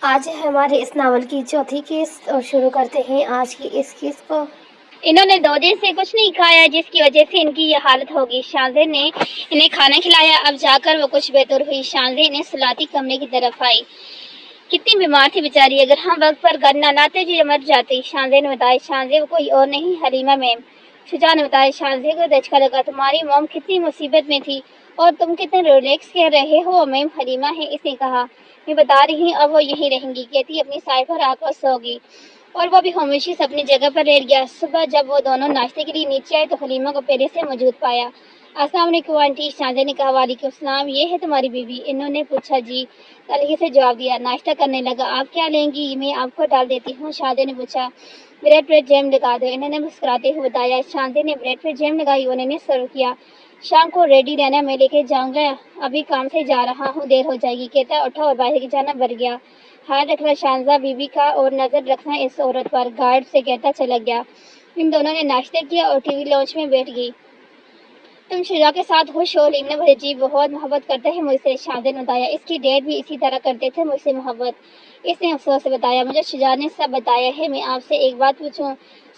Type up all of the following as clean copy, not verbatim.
آج ہمارے اس ناول کی چوتھی قسط اور شروع کرتے ہیں آج کی اس قسط کو۔ انہوں نے 2 دن سے کچھ نہیں کھایا جس کی وجہ سے ان کی یہ حالت ہوگی۔ شانزے نے انہیں کھانا کھلایا، اب جا کر وہ کچھ بہتر ہوئی۔ شانزے انہیں سلاتی کمرے کی طرف آئی۔ کتنی بیمار تھی بیچاری، اگر ہم وقت پر گھر نہ لاتے تو یہ مر جاتی، شانزے نے بتایا۔ شانزے وہ کوئی اور نہیں، حلیمہ میم، شجاع نے بتایا۔ شانزے کو دھچکا لگا، تمہاری موم کتنی مصیبت میں تھی اور تم کتنے ریلیکس کہہ رہے ہو۔ میم حلیمہ ہے، اس نے کہا، میں بتا رہی ہوں اب وہ یہیں رہیں گی۔ کہتی اپنی سائے پر آ کر سو گئی اور وہ بھی خاموشی سے اپنی جگہ پر لیٹ گیا۔ صبح جب وہ دونوں ناشتے کے لیے نیچے آئے تو حلیمہ کو پہلے سے موجود پایا۔ السلام علیکم آنٹی، شانزے نے کہا۔ وعلیکم السلام، یہ ہے تمہاری بیوی؟ انہوں نے پوچھا۔ جی، تلخی سے جواب دیا۔ ناشتہ کرنے لگا۔ آپ کیا لیں گی؟ میں آپ کو ڈال دیتی ہوں، شانزے نے پوچھا۔ بریڈ پر جیم لگا دو، انہوں نے مسکراتے ہوئے بتایا۔ شانزے نے بریڈ پر جیم لگائی، انہوں نے سرو کیا۔ شام کو ریڈی رہنا، میں لے کے جاؤں گا، ابھی کام سے جا رہا ہوں، دیر ہو جائے گی۔ کہتا اٹھا اور باہر جانا بڑھ گیا۔ خیال رکھنا شانزہ بیوی کا اور نظر رکھنا اس عورت پر، گارڈ سے کہتا چلا گیا۔ ان دونوں نے ناشتہ کیا اور ٹی وی لاؤنج میں بیٹھ گئی۔ تم شجاع کے ساتھ خوش ہو؟ حلیم نے بتایا۔ جی، بہت محبت کرتا ہے مجھ سے، شانزے نے بتایا۔ اس کی ڈیڈ بھی اسی طرح کرتے تھے مجھ سے محبت، اس نے افسوس سے بتایا۔ مجھے شجاع نے سب بتایا ہے، میں آپ سے ایک بات پوچھوں؟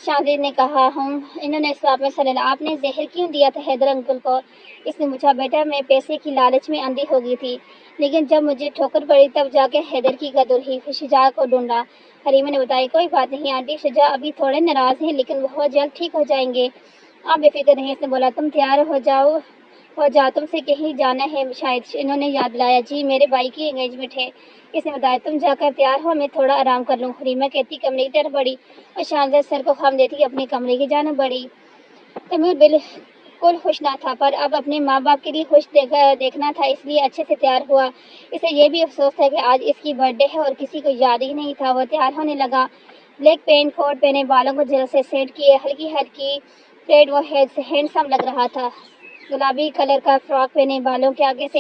شانزے نے کہا انہوں نے سواب میں سر ڈالا۔ آپ نے زہر کیوں دیا تھا حیدر انکل کو؟ اس نے پوچھا۔ بیٹا، میں پیسے کی لالچ میں اندھی ہو گئی تھی، لیکن جب مجھے ٹھوکر پڑی تب جا کے حیدر کی قدر ہوئی، پھر شجاع کو ڈھونڈا، حلیمہ نے بتایا۔ کوئی بات نہیں آنٹی، شجاع ابھی تھوڑے ناراض ہیں لیکن بہت جلد ٹھیک ہو جائیں گے، آپ بے فکر رہیں، اس نے بولا۔ تم تیار ہو جاؤ، تم سے کہیں جانا ہے شاید، انہوں نے یاد دلایا۔ جی، میرے بھائی کی انگیجمنٹ ہے، اس نے بتایا۔ تم جا کر تیار ہو، میں تھوڑا آرام کر لوں، حلیمہ کہتی کمرے کی طرف بڑھی اور شانزہ سر کو خم دیتی اپنے کمرے کی جانب بڑھی۔ تیمور بالکل خوش نہ تھا، پر اب اپنے ماں باپ کے لیے خوش دیکھنا تھا، اس لیے اچھے سے تیار ہوا۔ اسے یہ بھی افسوس تھا کہ آج اس کی برتھ ڈے ہے اور کسی کو یاد ہی نہیں تھا۔ وہ تیار ہونے لگا، بلیک پینٹ کوٹ پہنے، بالوں کو جل سے سیٹ کیے، ہلکی ہلکی پریڈ، وہ ہینڈسم لگ رہا تھا۔ گلابی کلر کا فراک پہنے، بالوں کے آگے سے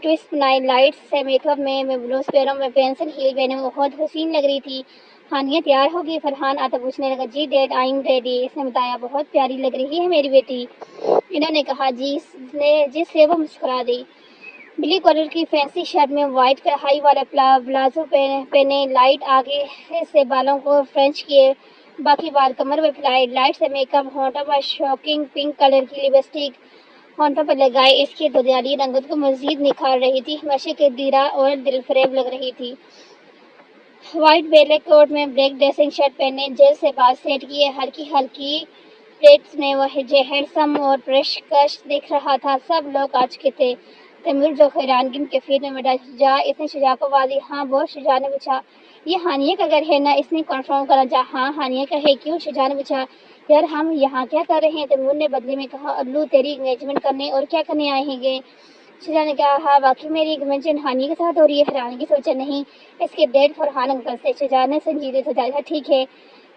ٹوسٹ بنائے، لائٹس سے میک اپ میں بلوز پیروں میں پینسل ہیل پہنے، وہ بہت حسین لگ رہی تھی۔ ہانیہ تیار ہوگی؟ فرحان آتا پوچھنے لگا۔ جی ڈیڈ، آئی ایم ریڈی، اس نے بتایا۔ بہت پیاری لگ رہی ہے میری بیٹی، انہوں نے کہا، جس سے وہ مسکرا دی۔ بلیک کلر کی فینسی شرٹ میں وائٹ کڑھائی والا پلازو پہنے، لائٹ آگے سے بالوں کو فرنچ کیے، باقی بال کمر پر پھیلائے، لائٹ سے میک اپ، ہونٹوں پر شوکنگ پنک کلر کی لپسٹک ہونٹوں پر لگائے، اس کی دودھیالی رنگت کو مزید نکھار رہی تھی، ہمیشہ کی دیرہ اور دلفریب لگ رہی تھی۔ وائٹ بلیک کوٹ میں بلیک ڈریسنگ شرٹ پہنے، جیل سے بال سیٹ کیے، ہلکی ہلکی پلیٹس میں وہ ہینڈسم اور پرش کش دکھ رہا تھا۔ سب لوگ آ چکے تھے۔ تیمور جو حیرانگی کے فیل میں بیٹھا۔ شجاع، اس نے شجاع کو آواز دی۔ ہاں بول، شجاع نے پوچھا۔ یہ ہانیہ کا گھر ہے نا؟ اس نے کنفرم کرا۔ ہاں، ہانیہ کا ہے، کیوں؟ شجاع نے پوچھا۔ یار، ہم یہاں کیا کر رہے ہیں؟ تیمور نے بدلے میں کہا۔ الو، تیری انگیجمنٹ کرنے، اور کیا کرنے آئیں گے؟ شجاع نے کہا۔ ہاں، واقعی میری انگیجمنٹ ہانیہ کے ساتھ ہو رہی ہے؟ حیرانگی سے پوچھا۔ نہیں، اس کے ڈیڈ فرحان انکل سے، شجاع نے سنجیدگی سے بتایا۔ ٹھیک ہے،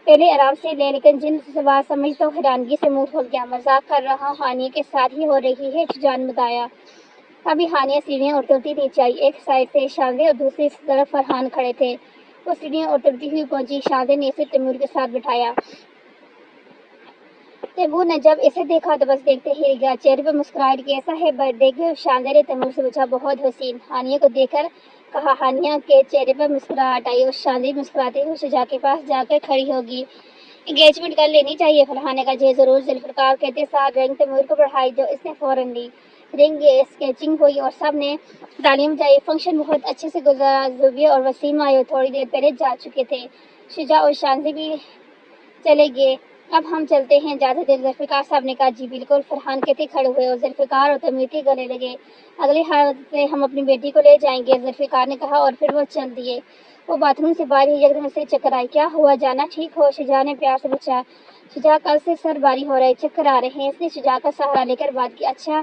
پہلے آرام سے لے، لیکن جن بات سمجھ تو حیرانگی سے منہ کھول گیا۔ مذاق کر رہا ہوں، ہانیہ کے ساتھ ہی ہو رہی ہے، شجاع نے بتایا۔ ابھی ہانیہ سیڑھیاں اترتی نیچے آئی، ایک سائڈ سے شانزے اور دوسری طرف فرحان کھڑے تھے۔ وہ سیڑھیاں اترتی ہوئی پہنچی، شانزے نے اسے تیمور کے ساتھ بٹھایا۔ تیمور نے جب اسے دیکھا تو بس دیکھتے ہی رہ گیا، چہرے پر مسکراہٹ۔ کیسا ہے برتھ ڈے گفٹ؟ شانزے نے تیمور سے پوچھا۔ بہت حسین، ہانیہ کو دیکھ کر کہا۔ ہانیہ کے چہرے پر مسکراہٹ آئی اور شانزے مسکراتے ہوئے شجاع کے پاس جا کر کھڑی ہو گئی۔ انگیجمنٹ کر لینی چاہیے، فرحان نے کہا۔ جی ضرور، ذوالفقار کہتے ساتھ رنگ تیمور کو بڑھائی، جو اس نے فوراً لی۔ رنگ اسکیچنگ ہوئی اور سب نے تالیاں بجائی۔ فنکشن بہت اچھے سے گزرا۔ زوبیہ اور وسیم آئے اور تھوڑی دیر پہلے جا چکے تھے۔ شجاع اور شانزے بھی چلے گئے۔ اب ہم چلتے ہیں، اجازت دیں؟ ذوالفقار صاحب نے کہا۔ جی بالکل، فرحان کہتے کھڑے ہوئے اور ذوالفقار اور تیمور کے گلے لگے۔ اگلے ہفتے ہم اپنی بیٹی کو لے جائیں گے، ذوالفقار نے کہا، اور پھر وہ چل دیے۔ وہ باتھ روم سے باہر ہی یکدم سے چکر آئے۔ کیا ہوا، جانا ٹھیک ہو؟ شجاع نے پیار سے پوچھا۔ شجاع، کل سے سر باری ہو رہا ہے، چکر آ رہے ہیں، اس نے شجاع کا سہارا لے کر بات کی۔ اچھا،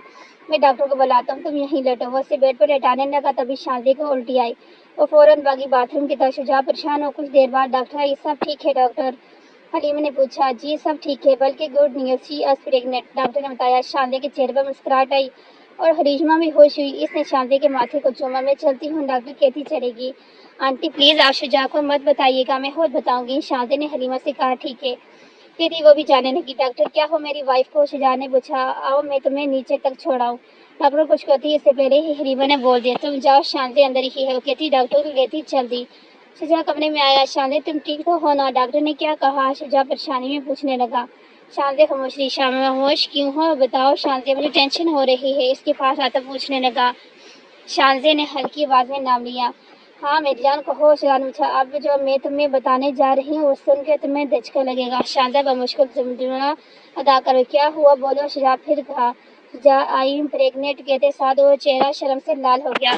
میں ڈاکٹر کو بلاتا ہوں، تم یہیں لیٹو۔ وہ اسے بیڈ پر لیٹانے لگا، تبھی شانزے کو الٹی آئی۔ وہ فوراً بھاگی باتھ روم کی طرف۔ شجاع پریشان ہو، کچھ دیر بعد ڈاکٹر آئی۔ سب ٹھیک ہے ڈاکٹر؟ حلیمہ نے پوچھا۔ جی سب ٹھیک ہے، بلکہ گڈ نیوز، شی از پریگننٹ، ڈاکٹر نے بتایا۔ شانزے کے چہرے پر مسکراہٹ آئی اور حلیمہ بھی خوش ہوئی۔ اس نے شانزے کے ماتھے کو چوما۔ میں چلتی ہوں، ڈاکٹر کہتی چلے گی۔ آنٹی پلیز آپ شجاع کو مت بتائیے گا، میں خود بتاؤں گی، شانزے نے حلیمہ سے کہا۔ ٹھیک ہے کہتی وہ بھی جانے لگی۔ ڈاکٹر کیا ہو میری وائف کو؟ شجاع نے پوچھا۔ آؤ میں تمہیں نیچے تک چھوڑاؤں، ڈاکٹر کچھ کہتی اس سے پہلے ہی حلیمہ نے بول دیا۔ تم جاؤ، شانزے اندر ہی ہے، وہ کہتی ڈاکٹر کو کہتی چل دی۔ شجاع کمرے میں آیا. شاندے تم ٹھیک تو ہو نا؟ ڈاکٹر نے کیا کہا؟ شجاع پریشانی میں پوچھنے لگا. شاندے خاموش رہی. خاموش کیوں ہو بتاؤ شاندے؟ مجھے ٹینشن ہو رہی ہے. اس کے پاس آتا پوچھنے لگا. شاندے نے ہلکی آواز میں نام لیا. ہاں میری جان کہو. شجاع نے پوچھا. اب جو میں تمہیں بتانے جا رہی ہوں وہ سن کے تمہیں دھچکا لگے گا. شاندے بمشکل جملہ ادا کرو. کیا ہوا بولو. شجاع پھر کہا. شجاع آئی ایم پریگننٹ کہتے ساتھ وہ چہرہ شرم سے لال ہو گیا.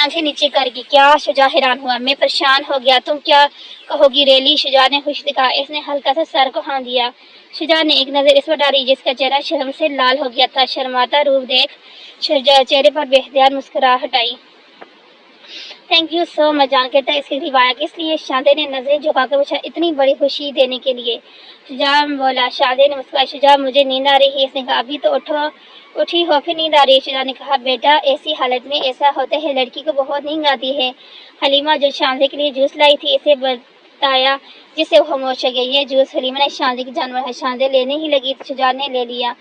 آنکھیں نیچے کر گی. کیا؟ شجاع حیران ہوا. میں پریشان ہو گیا. تم کیا کہو گی ریلی؟ شجاع نے خوش دکھا. اس نے ہلکا سا سر کو ہاں دیا. شجاع نے ایک نظر اس پر ڈالی جس کا چہرہ شرم سے لال ہو گیا تھا. شرماتا روپ دیکھ شجاع چہرے پر بے اختیار مسکراہٹ آئی. تھینک یو سو مچ. جان کہتا اس کی روایت کس لیے؟ شاندے نے نظریں جھکا کر پوچھا. اتنی بڑی خوشی دینے کے لیے. شجاع بولا. شاندے نے مسکرایا. شجاع مجھے نیند آ رہی ہے. اس نے کہا. ابھی تو اٹھی ہو پھر نیند آ رہی ہے؟ شجاع نے کہا. بیٹا ایسی حالت میں ایسا ہوتا ہے لڑکی کو بہت نیند آتی ہے. حلیمہ جو شاندے کے لیے جوس لائی تھی اسے بتایا جس سے وہ خاموش ہو گئی. یہ جوس حلیمہ نے شاندے کی جانور ہے. شاندے لینے ہی لگی. شجاع نے لے لیا.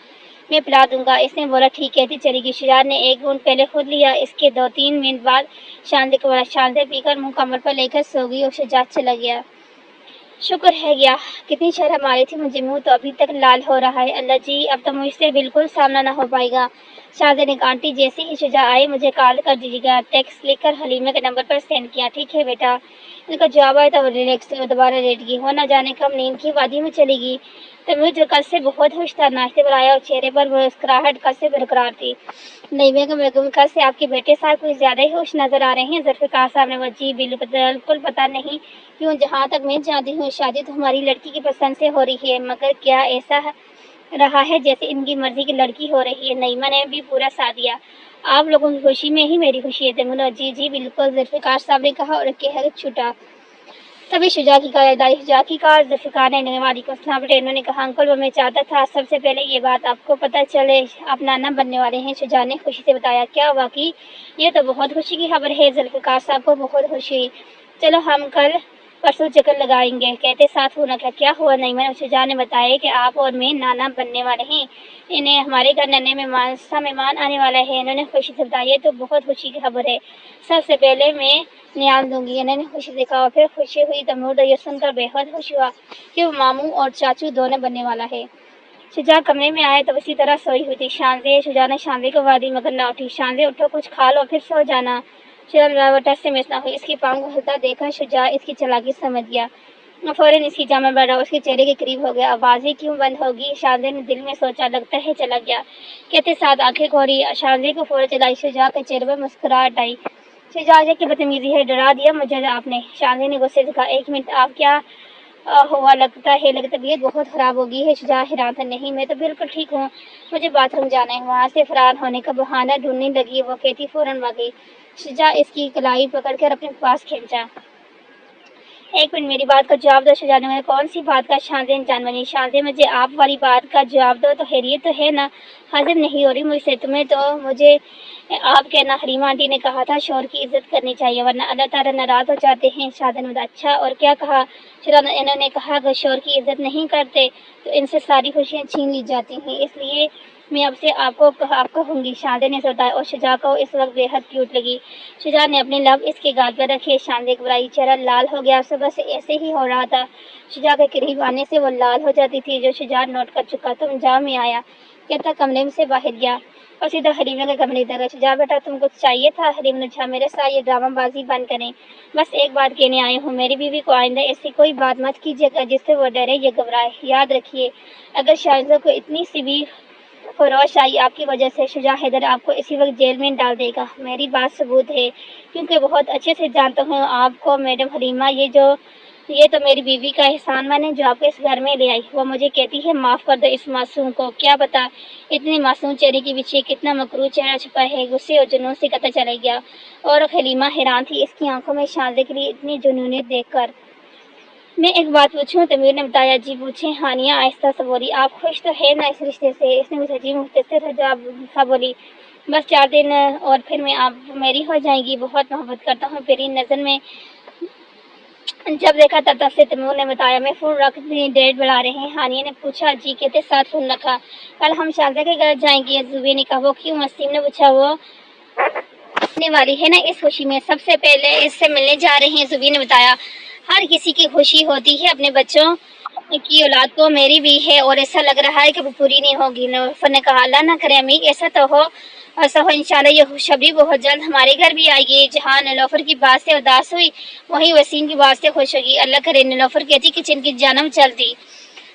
میں پلا دوں گا. اس نے بولا. ٹھیک کہتی چلی گئی. شجاع نے ایک گھونٹ پہلے خود لیا. اس کے 2-3 منٹ بعد شاندے کو بولا. شاندے پی کر منہ کمر پر لے کر سو گئی اور شجاع چلا گیا. شکر ہے گیا. کتنی شرم آ رہی تھی مجھے. منہ تو ابھی تک لال ہو رہا ہے. اللہ جی اب تو مجھ سے بالکل سامنا نہ ہو پائے گا. شاندے نے کہا. آنٹی جیسے ہی شجاع آئے مجھے کال کر دیجیے گا. ٹیکسٹ لکھ کر حلیمہ کے نمبر پر سینڈ کیا. ٹھیک ہے بیٹا. ان کا جواب آیا تو وہ ریلیکس دوبارہ لیٹ گئی. وہ نہ جانے کب نیند کی وادی میں چلی گئی. تمیر جو کل سے بہت خوش تھا ناشتے پر آیا اور چہرے پر مسکراہٹ کل سے برقرار تھی. نہیں بیگم کل سے آپ کے بیٹے صاحب کچھ زیادہ ہی خوش نظر آ رہے ہیں. ذوالفقار صاحب نے. جی بالکل پتہ نہیں کیوں. جہاں تک میں جانتی ہوں شادی تو ہماری لڑکی کی پسند سے ہو رہی ہے مگر کیا ایسا رہا ہے جیسے ان کی مرضی کی لڑکی ہو رہی ہے؟ نعیمہ نے بھی پورا ساتھ دیا. آپ لوگوں کی خوشی میں ہی میری خوشی ہے. جی بالکل ذوالفقار صاحب نے کہا اور کہہ چھوٹا. تبھی شجاع کی کار آئی. شجاع کی کار. ذوالفقار نے. وعلیکم السلام بیٹے. انہوں نے کہا. انکل وہ میں چاہتا تھا سب سے پہلے یہ بات آپ کو پتہ چلے آپ نانا بننے والے ہیں. شجاع نے خوشی سے بتایا. کیا واقعی؟ یہ تو بہت خوشی کی خبر ہے. ذوالفقار صاحب کو بہت خوشی ہوئی. چلو ہم کل پرسوں چکر لگائیں گے. کہتے ساتھ ہونا. کیا ہوا نعیمہ نے. شجاع نے بتایا کہ آپ اور میں نانا بننے والے ہیں. انہیں ہمارے گھر ننے مہمان آنے والا ہے. انہوں نے خوشی سے بتایا. یہ تو بہت خوشی کی خبر ہے. سب سے پہلے میں نیام دوں گی. انہوں نے خوشی سے کہا. اور پھر خوشی ہوئی. تمور یہ سن کر بے حد خوش ہوا کہ وہ ماموں اور چاچو دونوں بننے والا ہے. شجاع کمرے میں آئے تو اسی طرح سوئی ہوئی تھی. شجاع نے شاندے کو وعدی مگر نہ اٹھی. شاندے اٹھو کچھ کھا لو پھر سو جانا. شجاع ٹس سے مس نہ ہوئی. اس کی پاؤں کو ہلتا دیکھ کر شجاع اس کی چالاکی سمجھ گیا. فوراً اس کی جامہ بڑھا. اس کے چہرے کے قریب ہو گیا. آوازیں کیوں بند ہوگی؟ شاندے نے دل میں سوچا. لگتا ہے چلا گیا. کہتے ساتھ آنکھیں کھولی. شاندے کو فوراً چلائی. شجاع کے چہرے پر مسکراہٹ آئی. شجاع یہ کیا بدتمیزی ہے؟ ڈرا دیا مجھے آپ نے. شاندے نے غصے سے کہا. ایک منٹ. آپ کیا ہوا؟ لگتا ہے طبیعت بہت خراب ہو گئی ہے. شجاع حیران تھا. نہیں میں تو بالکل ٹھیک ہوں. مجھے باتھ روم جانا ہے. وہاں سے فرار ہونے کا بہانہ ڈھونڈنے لگی. وہ کہتی فوراً آ گئی. شجاع اس کی کلائی پکڑ کر اپنے پاس کھینچا. ایک منٹ میری بات کا جواب دو. شجاع نے. کون سی بات کا؟ شاندے نے جان بنی. شاندے مجھے آپ والی بات کا جواب دو. تو خیریت تو ہے نا؟ ہضم نہیں ہو رہی مجھ سے. تمہیں تو مجھے آپ کہنا. حلیمہ آنٹی نے کہا تھا شوہر کی عزت کرنی چاہیے ورنہ اللہ تعالیٰ ناراض ہو جاتے ہیں. شاندے نے. اچھا اور کیا کہا؟ انہوں نے کہا اگر شوہر کی عزت نہیں کرتے تو ان سے ساری خوشیاں چھین لی جاتی ہیں. اس لیے میں اب سے آپ کہوں گی. شاندے نے بتایا. اور شجاع کو اس وقت بے حد کیوٹ لگی. شجاع نے اپنے لب اس کے گال پر رکھے. شاندے کا چہرہ لال ہو گیا. صبح سے ایسے ہی ہو رہا تھا. شجاع کے قریب آنے سے وہ لال ہو جاتی تھی جو شجاع نوٹ کر چکا. تم جاؤ میں آیا. کہتا کمرے سے باہر گیا اور سیدھا حلیمہ کے کمرے کی طرف. شجاع بیٹا تم کچھ چاہیے تھا؟ حلیمہ نے. میرے ساتھ یہ ڈرامہ بازی بند کریں. بس ایک بات کہنے آئی ہوں. میری بیوی کو آئندہ ایسی کوئی بات مت کیجیے گا جس سے وہ ڈرے یا گھبرائے. یاد رکھیے اگر شائزہ کو اتنی سی بھی خروش آئی آپ کی وجہ سے شجاع حیدر آپ کو اسی وقت جیل میں ڈال دے گا. میری بات ثبوت ہے کیونکہ بہت اچھے سے جانتا ہوں آپ کو. میڈم حلیمہ یہ تو میری بیوی کا احسان ہے جو آپ کو اس گھر میں لے آئی. وہ مجھے کہتی ہے معاف کر دو اس معصوم کو. کیا بتا اتنے معصوم چہرے کے پیچھے کتنا مکروہ چہرہ چھپا ہے. غصے اور جنون سے قطع چلا گیا اور حلیمہ حیران تھی اس کی آنکھوں میں شاندے کے لیے اتنی جنونیت دیکھ کر. میں ایک بات پوچھوں؟ تمیر نے بتایا. جی پوچھیں. ہانیہ آہستہ سے بولی. آپ خوش تو ہے نا اس رشتے سے؟ اس نے مجھے عجیب مختصر جواب بولی. بس 4 دن اور پھر میں آپ میری ہو جائیں گی. بہت محبت کرتا ہوں. میری نظر میں جب دیکھا تب سے. تیمور نے بتایا. میں فون رکھ ڈیڈ بلا رہے ہیں. ہانیہ نے پوچھا. جی کہتے ساتھ فون رکھا. کل ہم شاندے کے گھر جائیں گے. زبیر نے کہا. وہ کیوں؟ وسیم نے پوچھا. وہ ہونے والی ہے نا، اس خوشی میں سب سے پہلے اس سے ملنے جا رہی ہیں۔ زبین نے بتایا ہر کسی کی خوشی ہوتی ہے، اپنے بچوں کی اولاد کو میری بھی ہے، اور ایسا لگ رہا ہے کہ وہ پوری نہیں ہوگی۔ نیلوفر نے کہا اللہ نہ کرے امی، ایسا تو ہو انشاءاللہ یہ خوشخبری بہت جلد ہمارے گھر بھی آئے گی۔ جہاں نیلوفر کی بات سے اداس ہوئی وہیں وسیم کی بات سے خوش ہوگی۔ اللہ کرے نیلوفر کہتی کچن کی جانب چلتی۔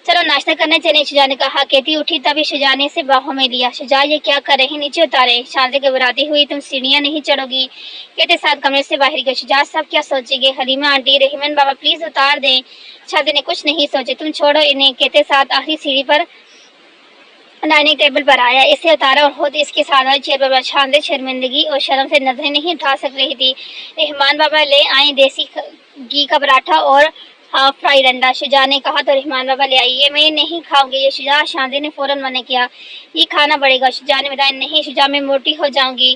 چلو ناشتہ کرنے چلے، شجاع نے کہا۔ کہتی اٹھی تبھی شجاع نے اسے باہوں میں لیا۔ شجاع یہ کیا کر رہے، نیچے اتارے۔ شاندے گھبراتی ہوئی تم سیڑھیاں نہیں چڑھو گی، کہتے ساتھ کمرے سے باہر گئے۔ شجاع سب کیا سوچیں گے، حلیمہ آنٹی، رحمان بابا پلیز اتار دیں۔ شاندے نے کچھ نہیں سوچے، تم چھوڑو انہیں، کہتے ساتھ آخری سیڑھی پر ڈائننگ ٹیبل پر آیا، اسے اتارا اور خود اس کے ساتھ چیئر پر بیٹھا۔ شاندے شرمندگی اور شرم سے نظریں نہیں اٹھا سک رہی تھی۔ رحمان بابا لے آئیں دیسی گھی کا پراٹھا اور ہاف فرائیڈ انڈا۔ شجاع نے کہا تو رحمان بابا لے آئی۔ یہ میں نہیں کھاؤں گی یہ شجاع، شاندے نے فوراً منع کیا۔ یہ کھانا پڑے گا۔ شجاع نے بتایا نہیں شجاع میں موٹی ہو جاؤں گی۔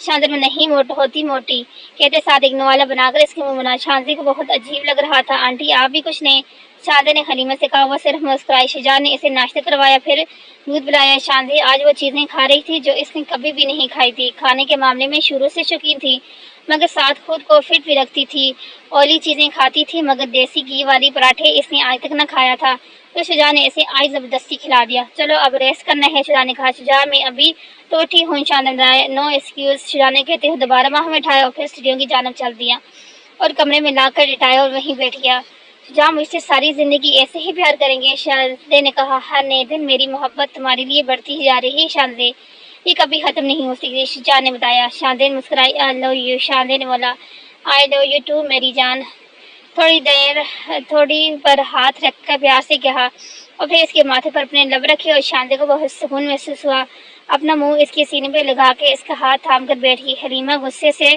شاندے میں نہیں ہوتی موٹی، کہتے ساتھ ایک نوالا بنا کر اس کے منہ بنا۔ شاندے کو بہت عجیب لگ رہا تھا۔ آنٹی آپ بھی کچھ نہیں، شاندے نے حلیمہ سے کہا۔ وہ صرف مسکرائی۔ شجاع نے اسے ناشتہ کروایا، پھر دودھ پلایا۔ شاندے آج وہ چیزیں کھا رہی تھی جو اس نے کبھی بھی نہیں کھائی تھی۔ کھانے کے معاملے میں شروع سے شوقین تھی، مگر ساتھ خود کو فٹ بھی رکھتی تھی۔ اولی چیزیں کھاتی تھی مگر دیسی گھی والی پراٹھے اس نے آج تک نہ کھایا تھا، تو شجاع نے اسے آج زبردستی کھلا دیا۔ چلو اب ریسٹ کرنا ہے، شجاع نے کہا۔ شجاع میں ابھی تو اٹھی ہوں، شاندے نے بتایا۔ نو ایکسکیوز، شجاع نے کہتے ہوئے دوبارہ باہوں میں اٹھایا اور پھر سیڑھیوں کی جانب چل دیا اور کمرے میں لا کر لٹایا اور وہیں بیٹھ گیا۔ شجاع مجھ سے ساری زندگی ایسے ہی پیار کریں گے، شاندے نے کہا۔ ہر نئے دن میری محبت تمہارے لیے بڑھتی ہی جا رہی ہے شاندے، یہ کبھی ختم نہیں ہو سکتی، شجاع نے بتایا۔ شاندے نے مسکرائی۔ آئی لو یو، شاندے نے بولا۔ آئی لو یو ٹو میری جان، تھوڑی پر ہاتھ رکھ کر پیار سے کہا اور پھر اس کے ماتھے پر اپنے لب رکھے اور شاندے کو بہت سکون محسوس ہوا۔ اپنا منہ اس کے سینے پہ لگا کے اس کا ہاتھ تھام کر بیٹھی۔ حلیمہ غصے سے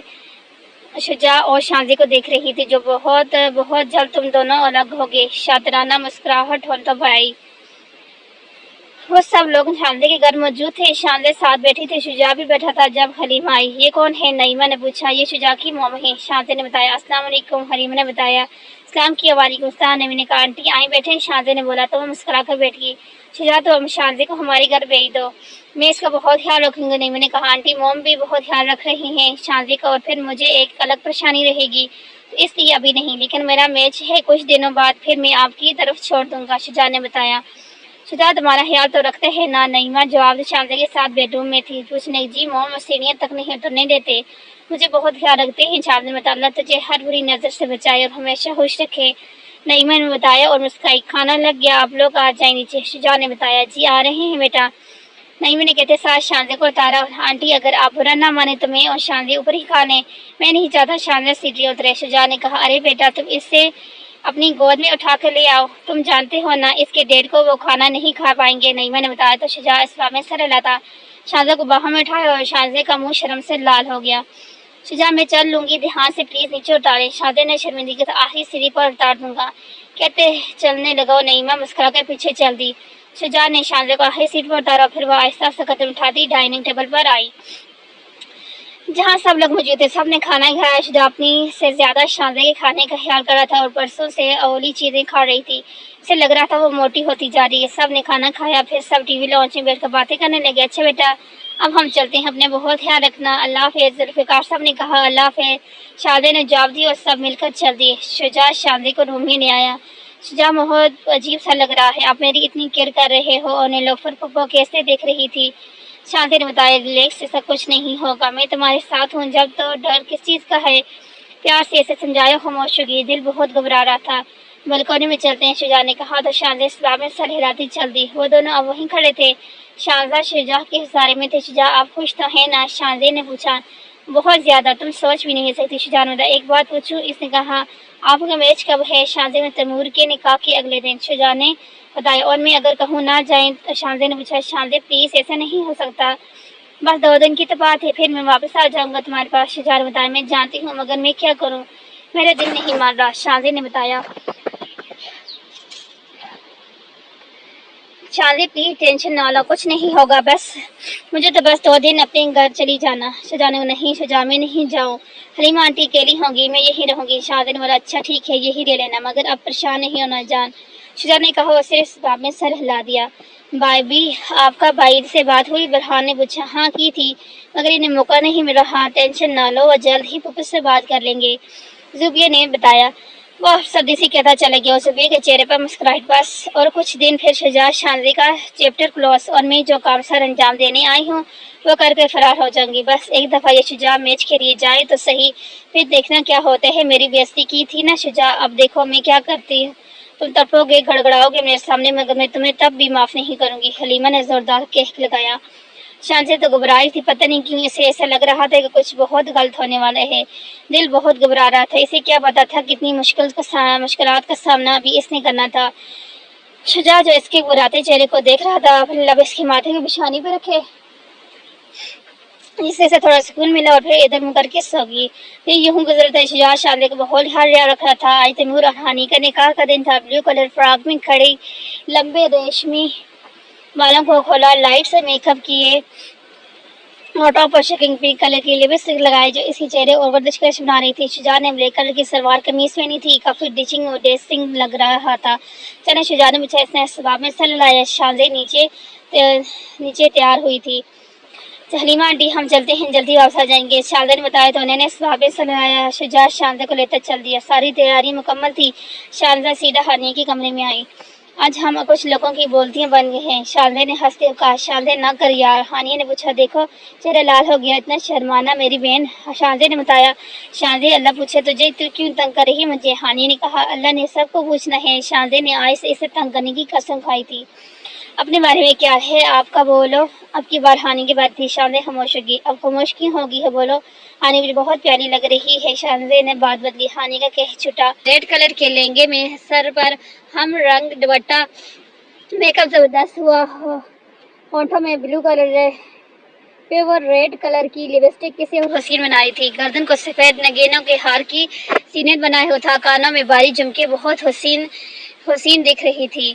شجاع اور شاندے کو دیکھ رہی تھی جو بہت جلد تم دونوں الگ ہوگے۔ شاطرانہ مسکراہٹ ہونٹوں پر آئی۔ وہ سب لوگ شاندے کے گھر موجود تھے، شاندے ساتھ بیٹھی تھی، شجاع بھی بیٹھا تھا۔ جب حلیمہ آئی، یہ کون ہے؟ نعیمہ نے پوچھا۔ یہ شجاع کی موم ہے، شاندے نے بتایا۔ السلام علیکم، حلیمہ نے بتایا۔ سلام کیا۔ وعلیکم السلام، نعیمہ نے کہا۔ آنٹی آئیں بیٹھیں، شاندے نے بولا تو وہ مسکرا کر بیٹھ گئی۔ شجاع تو شاندے کو ہمارے گھر بھیج دو، میں اس کا بہت خیال رکھوں گی، نعیمہ نے کہا۔ آنٹی موم بھی بہت خیال رکھ رہی ہیں شاندے کا، اور پھر مجھے ایک الگ پریشانی رہے گی، تو اس لیے ابھی نہیں، لیکن میرا میچ ہے کچھ دنوں بعد، پھر میں آپ کی طرف چھوڑ دوں گا، شجاع نے بتایا۔ شجاع تمہارا خیال تو رکھتے ہیں نا، نعیمہ جواب شاندے کے ساتھ بیڈ روم میں تھی، پوچھنے جی موم سیڑھیاں تک نہیں اترنے دیتے، مجھے بہت خیال رکھتے ہیں، شاندے نے بتایا۔ اللہ تجھے ہر بری نظر سے بچائے اور ہمیشہ خوش رکھے، نعیمہ نے بتایا اور مسکرائی۔ کھانا لگ گیا، آپ لوگ آ جائیں نیچے، شجاع نے بتایا۔ جی آ رہے ہیں بیٹا، نعیمہ نے کہتے ساتھ شاندے کو اتارا۔ آنٹی اگر آپ برا نہ مانے تو میں اور شاندے اوپر ہی کھا لیں، میں نہیں چاہتا شاندے سیڑھیاں اترے، شجاع نے کہا۔ ارے بیٹا تم اس سے اپنی گود میں اٹھا کر لے آؤ، تم جانتے ہو نا اس کے ڈیڈ کو وہ کھانا نہیں کھا پائیں گے، نعیمہ نے بتایا۔ تو شجاع اس بات میں سر ہلاتا، شاندے کو باہوں میں اٹھایا اور شاندے کا منہ شرم سے لال ہو گیا۔ شجاع میں چل لوں گی، دھیان سے پلیز نیچے اتاریں، شاندے نے شرمندگی سے آخری سیڑھی پر اتار دوں گا، کہتے چلنے لگا، نعیمہ مسکرا کر پیچھے چل دی۔ شجاع نے شاندے کو آخری سیٹ پر اتارا، پھر وہ آہستہ سے قدم اٹھاتی ڈائننگ ٹیبل پر آئی جہاں سب لوگ موجود تھے۔ سب نے کھانا کھایا، شجاع اپنی سے زیادہ شاندے کے کھانے کا خیال کر رہا تھا اور پرسوں سے اولی چیزیں کھا رہی تھی، اسے لگ رہا تھا وہ موٹی ہوتی جا رہی ہے۔ سب نے کھانا کھایا، پھر سب ٹی وی لانچ میں بیٹھ کر باتیں کرنے لگے۔ اچھا بیٹا اب ہم چلتے ہیں، اپنے بہت خیال رکھنا، اللہ حافظ، ذوالفقار صاحب نے کہا۔ اللہ حافظ، شاندے نے جواب دی اور سب مل کر چل دیے۔ شجاع شاندے کو روم میں لے آیا۔ شجاع بہت عجیب سا لگ رہا ہے، آپ میری اتنی کیئر کر رہے ہو، اور نیلوفر پھپھو کیسے دیکھ رہی تھی، شاندے نے بتایا۔ ریلیکس، ایسا کچھ نہیں ہوگا، میں تمہارے ساتھ ہوں، جب تو ڈر کس چیز کا ہے، پیار سے اسے سمجھایا۔ خاموش ہو گئی، دل بہت گھبرا رہا تھا۔ بلکونی میں چلتے ہیں، شجاع نے کہا تو شاندے اس بات میں سر ہلاتی چل دی۔ وہ دونوں اب وہیں کھڑے تھے، شاندہ شجاع کے اشارے میں تھے۔ شجاع آپ خوش تو ہیں نا، شاندے نے پوچھا۔ بہت زیادہ، تم سوچ بھی نہیں سکتی، شجاع نے بتایا۔ ایک بات پوچھوں، اس نے کہا۔ آپ کا میچ کب ہے؟ شاندے نے تیمور کے نکاح کے اگلے دن، شجاع نے بتایا۔ اور میں اگر کہوں نہ جائیں، شاندے نے پوچھا۔ شاندے پلیز ایسا نہیں ہو سکتا، بس 2 دن کی تو بات ہے، پھر میں واپس آ جاؤں گا تمہارے پاس، شجاع نے بتایا۔ میں جانتی ہوں مگر میں کیا کروں، میرا دل نہیں مان رہا، شاندے نے بتایا۔ شاندے پلیز ٹینشن نہ لو، کچھ نہیں ہوگا، مجھے تو بس 2 دن اپنے گھر چلی جانا، شجاع نے نہیں شجاع میں نہیں جاؤں، حلیمہ آنٹی اکیلی ہوں گی، میں یہی رہوں گی، شاندے نے بولا۔ اچھا ٹھیک ہے یہی رہ لینا، مگر اب پریشان نہیں ہونا جان، شجاع نے کہا، وہ صرف اس باب میں سر ہلا دیا۔ بھائی آپ کا بھائی سے بات ہوئی؟ برہان نے پوچھا۔ ہاں کی تھی، مگر انہیں موقع نہیں مل رہا۔ ٹینشن نہ لو، وہ جلد ہی پھپھو سے بات کر لیں گے، زبیہ نے بتایا۔ وہ سردی سے کہتا چلا گیا اور زبیہ کے چہرے پر مسکراہٹ۔ بس اور کچھ دن پھر شجاع شانزی کا چیپٹر کلوز، اور میں جو کام سر انجام دینے آئی ہوں وہ کر کے فرار ہو جاؤں گی۔ بس ایک دفعہ یہ شجاع میچ کے لیے جائے تو صحیح، پھر دیکھنا کیا ہوتا ہے۔ میری بے عزتی کی تھی نا شجاع، اب دیکھو میں کیا کرتی ہوں۔ تم تڑپو گے، گڑگڑاؤ گے میرے سامنے، مگر میں تمہیں تب بھی معاف نہیں کروں گی۔ حلیمہ نے زوردار کہہ لگایا۔ شانزی تو گھبرائی تھی، پتہ نہیں کیوں اسے ایسا لگ رہا تھا کہ کچھ بہت غلط ہونے والا ہے۔ دل بہت گھبرا رہا تھا، اسے کیا پتا تھا کتنی مشکلات کا سامنا بھی اس نے کرنا تھا۔ شجاع جو اس کے گھبراتے چہرے کو دیکھ رہا تھا، اپنے لب اس کے ماتھے کی پیشانی پہ رکھے، جس سے اسے تھوڑا سکون ملا، اور پھر ادھر منہ کر کے سو گئی۔ پھر یوں گزرتا شجاع شانزی کو بہت خیال رکھ رہا تھا۔ آج تیمور اور ہانی کا نکاح کا دن تھا۔ بلیو کلر فراک میں کھڑی، لمبے ریشمی بالوں کو کھولا، لائٹ سے میک اپ کیے، ہونٹوں پر شکنگ پنک کلر کی لپسٹک لگائی جو اس کے چہرے اور گردش کش بنا رہی تھی۔ شجاع نے بلیک کلر کی سلوار قمیض پہنی تھی، کافی ڈیسنٹ اور ڈریسنگ لگ رہا تھا۔ چلیں، شجاع نے پوچھا۔ اس نے اسباب میں سر ہلایا۔ شانزی نیچے تیار ہوئی تھی۔ حلیمہ آنٹی ہم چلتے ہیں، جلدی واپس آ جائیں گے، شانزی نے بتایا تو انہوں نے اسباب میں سر ہلایا۔ شجاع شانزی کو لے کر چل دیا۔ ساری تیاری مکمل تھی، شانزی سیدھا ہانی کے کمرے میں آئی۔ آج ہم کچھ لوگوں کی بولتیاں بن گئی ہیں، شانزی نے ہنستے ہوئے کہا۔ شانزی نہ کر یار، ہانی نے پوچھا۔ دیکھو چہرہ لال ہو گیا، اتنا شرمانا میری بہن، شانزی نے بتایا۔ شانزی اللہ پوچھے تجھے، تو کیوں تنگ کر رہی مجھے؟ ہانی نے کہا۔ اللہ نے سب کو پوچھنا ہے، شانزی نے آج سے اسے تنگ کرنے کی قسم کھائی تھی۔ اپنے بارے میں کیا ہے آپ کا، بولو۔ اب کی بار ہانی کی بات تھی، شانزی خاموش ہوگی۔ اب خاموش کیوں ہوگی ہے، بولو۔ ہانی مجھے بہت پیاری لگ رہی ہے، شانزی نے بات بدلی۔ ہانی کا کہہ چھوٹا، ریڈ کلر کے لہنگے میں سر پر ہم رنگ دوپٹہ، میک اپ زبردست ہوا، ہونٹوں میں بلیو کلر پہ وہ ریڈ کلر کی لپسٹک کسی اور حسین بنائی تھی، گردن کو سفید نگینوں کے ہار کی زینت بنائے ہوا تھا، کانوں میں بھاری جھمکے، بہت حسین دکھ رہی تھی۔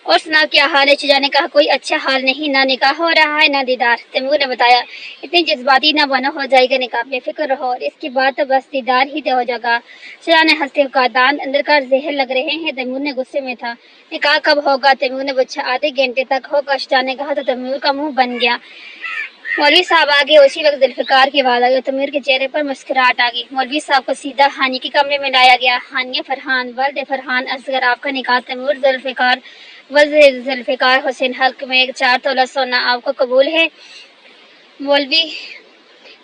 اور سنا کیا حال ہے؟ شجاع نے کہا۔ کوئی اچھا حال نہیں، نہ نکاح ہو رہا ہے نہ دیدار، تیمور نے بتایا۔ اتنی جذباتی نہ بنو، ہو جائے گا نکاح، بے فکر رہو، اور اس کے بعد تو بس دیدار ہی ہو جائے گا۔ شجاع نے ہنستے ہوئے کہا۔ دانت اندر کا زہر لگ رہے ہیں، تیمور نے غصے میں تھا۔ نکاح کب ہوگا؟ تیمور نے پوچھا۔ آدھے گھنٹے تک ہوگا، شجاع نے کہا تو تیمور کا منہ بن گیا۔ مولوی صاحب آ گئے، اسی وقت ذوالفقار کی آواز آئی اور تیمور کے چہرے پر مسکراہٹ آ گئی۔ مولوی صاحب کو سیدھا ہانی کے کمرے میں لایا گیا۔ ہانیہ فرحان، ولد فرحان اصغر، آپ کا نکاح تیمور ذوالفقار ولد ذوالفقار حسین حق میں 4 تولہ سونا آپ کو قبول ہے؟ مولوی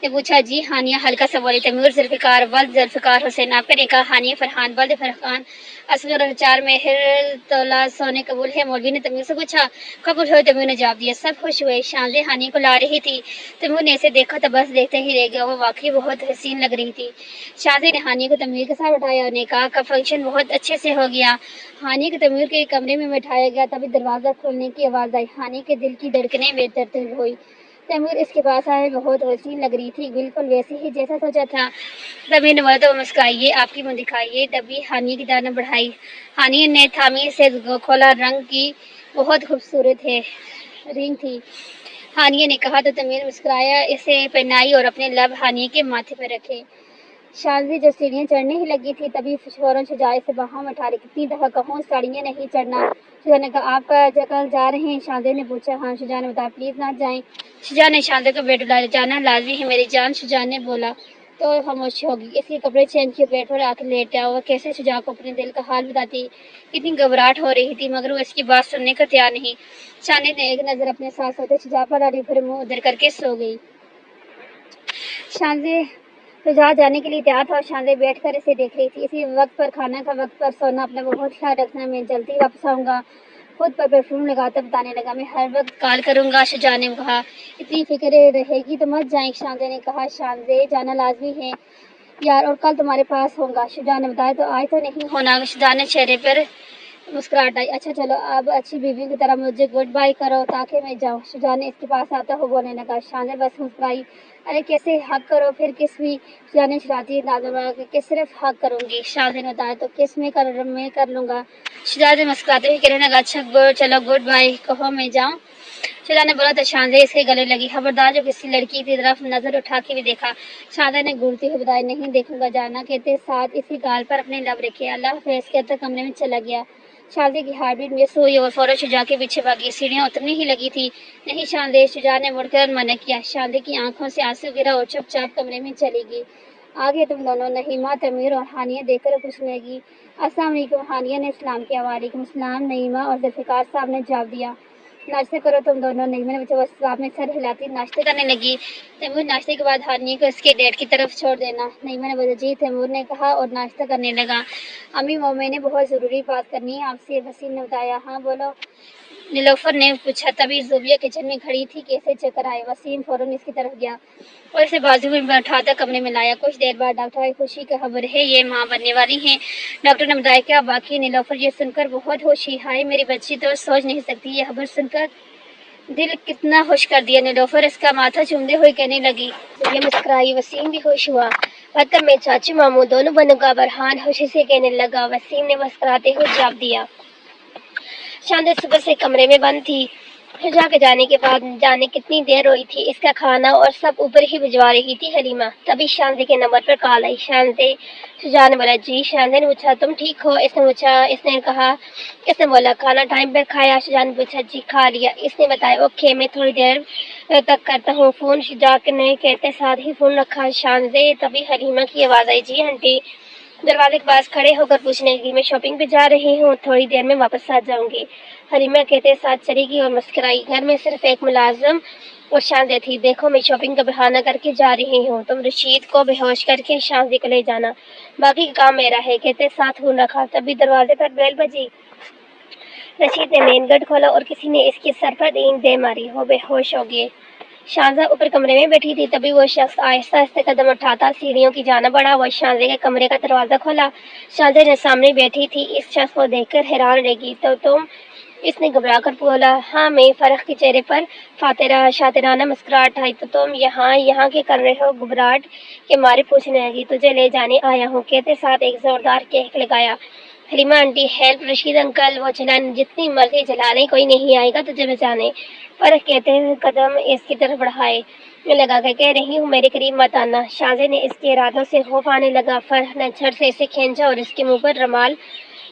نے پوچھا۔ جی، ہانیہ ہلکا سا بولی۔ تیمور ذوالفقار ولد ذوالفقار حسین، آپ کا نکاح ہانیہ فرحان ولد فرحان اصغر اور 4 تولہ سونے قبول ہے؟ مولوی نے تیمور سے پوچھا۔ قبول ہوئے، تیمور نے جواب دیا۔ سب خوش ہوئے۔ شانزی ہانی کو لا رہی تھی، تیمور نے اسے دیکھا تو بس دیکھتے ہی رہ گیا، وہ واقعی بہت حسین لگ رہی تھی۔ شانزی نے ہانی کو تیمور کے ساتھ بٹھایا اور نکاح کا فنکشن بہت اچھے سے ہو گیا۔ ہانی کو تیمور کے کمرے میں بٹھایا گیا، تبھی دروازہ کھولنے کی آواز آئی۔ ہانی کے دل کی دھڑکنیں بے ترتیب ہوئی۔ تیمور اس کے پاس آئے، بہت حسین لگ رہی تھی، بالکل ویسے ہی جیسا سوچا تھا۔ تیمور نے بولا تو وہ مسکرائیے، آپ کی منہ دکھائیے، ڈبی ہانی کی طرف بڑھائی۔ ہانی نے تھامی سے کھولا، رنگ کی بہت خوبصورت ہے رنگ تھی، ہانیہ نے کہا تو تیمور مسکرایا، اسے پہنائی اور اپنے لب ہانیہ کے ماتھے پر رکھے۔ شانزی جو سیڑھیاں چڑھنے ہی لگی تھی، تبھی فوراً شجاع سے باہم اٹھا لی۔ کتنی دفعہ کہوں ساڑیاں نہیں چڑھنا؟ شجاع نے کہا۔ آپ کل جا رہے ہیں؟ شانزی نے پوچھا۔ ہاں، شجاع نے بتایا۔ پلیز نہ جائیں۔ شجاع نے شانزی کو بیٹھ ڈالا۔ جانا لازمی ہے میری جان، شجاع نے بولا تو خاموش ہوگی۔ اس کے کپڑے چینج کیے، بیڈ پر آ کے لیٹا۔ وہ کیسے شجاع کو اپنے دل کا حال بتاتی، کتنی گھبراہٹ ہو رہی تھی، مگر وہ اس کی بات سننے کو تیار نہیں۔ شانزی نے ایک نظر اپنے ساتھ سوتے شجاع پر ڈالی، پھر منہ ادھر کر کے سو گئی۔ شجاع جانے کے لیے تیار تھا اور شانزی بیٹھ کر اسے دیکھ رہی تھی۔ اسی وقت پر کھانا کا وقت پر سونا، اپنا بہت خیال رکھنا، میں جلدی واپس آؤں گا، خود پر پرفیوم لگاتا بتانے لگا۔ میں ہر وقت کال کروں گا، شجاع نے کہا۔ اتنی فکر رہے گی تو مت جائیں، شانزی نے کہا۔ شانزی جانا لازمی ہے یار، اور کل تمہارے پاس ہوں گا، شجاع نے بتایا تو آج تو نہیں ہونا۔ شجاع نے چہرے پر مسکراہٹ آئی۔ اچھا چلو، اب اچھی بیوی کی طرح مجھے گڈ بائی کرو تاکہ میں جاؤں، شجاع نے اس کے پاس آتا ہوا بولنے لگا۔ شانزی بس مسکرائی۔ ارے کیسے حق کرو پھر کس بھی؟ شجاع نے شرارتی انداز میں بولا کہ صرف حق کروں گی، شانزی نے بتایا تو کس میں کر لوں گا، شجاع نے مسکراتے ہوئے کہنے لگا۔ اچھا چلو گڈ بائی کہو، میں جاؤں، شجاع نے بولا تو شانزی اس کے گلے لگی۔ خبردار جو کسی لڑکی کی طرف نظر اٹھا کے بھی دیکھا، شانزی نے گھورتے ہوئے بتایا۔ نہیں دیکھوں گا، جانا کہتے ساتھ اسی گال پر اپنے لب رکھے۔ اللہ حافظ کہتے کمرے میں چلا گیا۔ شازیہ کی ہارٹ بیٹ مس ہوئی اور فوراً شجاع کے پیچھے بھاگی. سیڑھیاں اترنے ہی لگی تھی. نہیں شازیہ، شجاع نے مڑ کر منع کیا. شازیہ کی آنکھوں سے آنسو گرا اور چپ چاپ کمرے میں چلی گئی. آگے تم دونوں. نعیمہ تمیر اور ہانیہ دیکھ کر پوچھنے لگی. السلام علیکم. ہانیہ نے سلام کیا. وعلیکم السلام. نعیمہ اور ذوالفقار صاحب نے جواب دیا. ناشتہ کرو تم دونوں. نعیمہ نے پوچھا. وہ صاحب میں سر ہلاتی ناشتہ کرنے لگی. تیمور ناشتے کے بعد ہانیہ کو اس کے ڈیڈ کی طرف چھوڑ دینا. نعیمہ نے بولا. جی، تیمور نے کہا اور ناشتہ کرنے لگا. امی وہ میں نے بہت ضروری بات کرنی ہے آپ سے. وسیم نے بتایا. ہاں بولو. نیلوفر نے پوچھا. تبھی زوبیہ کچن میں کھڑی تھی. کیسے چکر آئے؟ وسیم فوراً اس کی طرف گیا اور اسے بازو میں بٹھا کر کمرے میں لایا. کچھ دیر بعد ڈاکٹر آئی. خوشی کی خبر ہے، یہ ماں بننے والی ہیں. ڈاکٹر نے بتایا. کیا باقی؟ نیلوفر یہ سن کر بہت خوشی. ہائے میری بچی، تو سوچ نہیں سکتی. یہ خبر سن کر دل کتنا خوش کر دیا. نیلوفر اس کا ماتھا چومتے ہوئے کہنے لگی. یہ مسکرائی. وسیم بھی خوش ہوا. مطلب میں چاچو ماموں دونوں بنوں گا. فرحان خوشی سے کہنے لگا. وسیم نے مسکراتے ہوئے جواب دیا. شازیہ صبح سے کمرے میں بند تھی. شجاع کے جانے کے بعد جانے کتنی دیر ہوئی تھی. اس کا کھانا اور سب اوپر ہی بھجوا رہی تھی حلیمہ. تبھی شازیہ کے نمبر پر کال آئی. شجاع نے بولا. جی. شازیہ نے پوچھا. تم ٹھیک ہو؟ اس نے پوچھا. اس نے کہا. اس نے بولا. کھانا ٹائم پر کھایا؟ شجاع نے پوچھا. جی کھا لیا. اس نے بتایا. اوکے، میں تھوڑی دیر تک کرتا ہوں فون. شجاع نے کہتے ساتھ ہی فون رکھا. شازیہ. تبھی حلیمہ کی آواز آئی. جی آنٹی. دروازے کے پاس کھڑے ہو کر پوچھنے لگی. میں شاپنگ پہ جا رہی ہوں، تھوڑی دیر میں واپس آ جاؤں گی. حلیمہ کہتے ساتھ چلی گئی اور مسکرائی. گھر میں صرف ایک ملازم اور شازیہ تھی. دیکھو میں شاپنگ کا بہانہ کر کے جا رہی ہوں. تم رشید کو بے ہوش کر کے شازیہ کو لے جانا. باقی کا کام میرا ہے. کہتے ساتھ فون رکھا. تبھی دروازے پر بیل بجی. رشید نے مین گیٹ کھولا اور کسی نے اس کے سر پر اینٹ دے ماری. وہ بے ہوش ہو گئے. شازیہ اوپر کمرے میں بیٹھی تھی. تبھی وہ شخص آہستہ آہستہ قدم اٹھاتا سیڑھیوں کی جانب بڑھا. وہ شازیہ کے کمرے کا دروازہ کھولا. شازیہ نے سامنے بیٹھی تھی اس شخص کو دیکھ کر حیران رہ گئی. تو تم؟ اس نے گھبرا کر بولا. ہاں میں. فرح کے چہرے پر شاطرانہ مسکراہٹ آئی. تو تم یہاں کے کر رہے ہو؟ گھبراہٹ کے مارے پوچھنے لگی. تجھے لے جانے آیا ہوں. کہتے ساتھ ایک زوردار کہک لگایا. Halima aunty help. Rashid uncle. وہ چلائیں. جتنی مرضی چلا لیں، کوئی نہیں آئے گا تجھے بچانے. فرح کہتے ہیں قدم اس کی طرف بڑھائے لگا کر کہہ رہی ہوں میرے قریب مت آنا. شازیہ نے اس کے ارادوں سے خوف آنے لگا. فرح نے جھٹ سے اسے کھینچا اور اس کے منہ پر رومال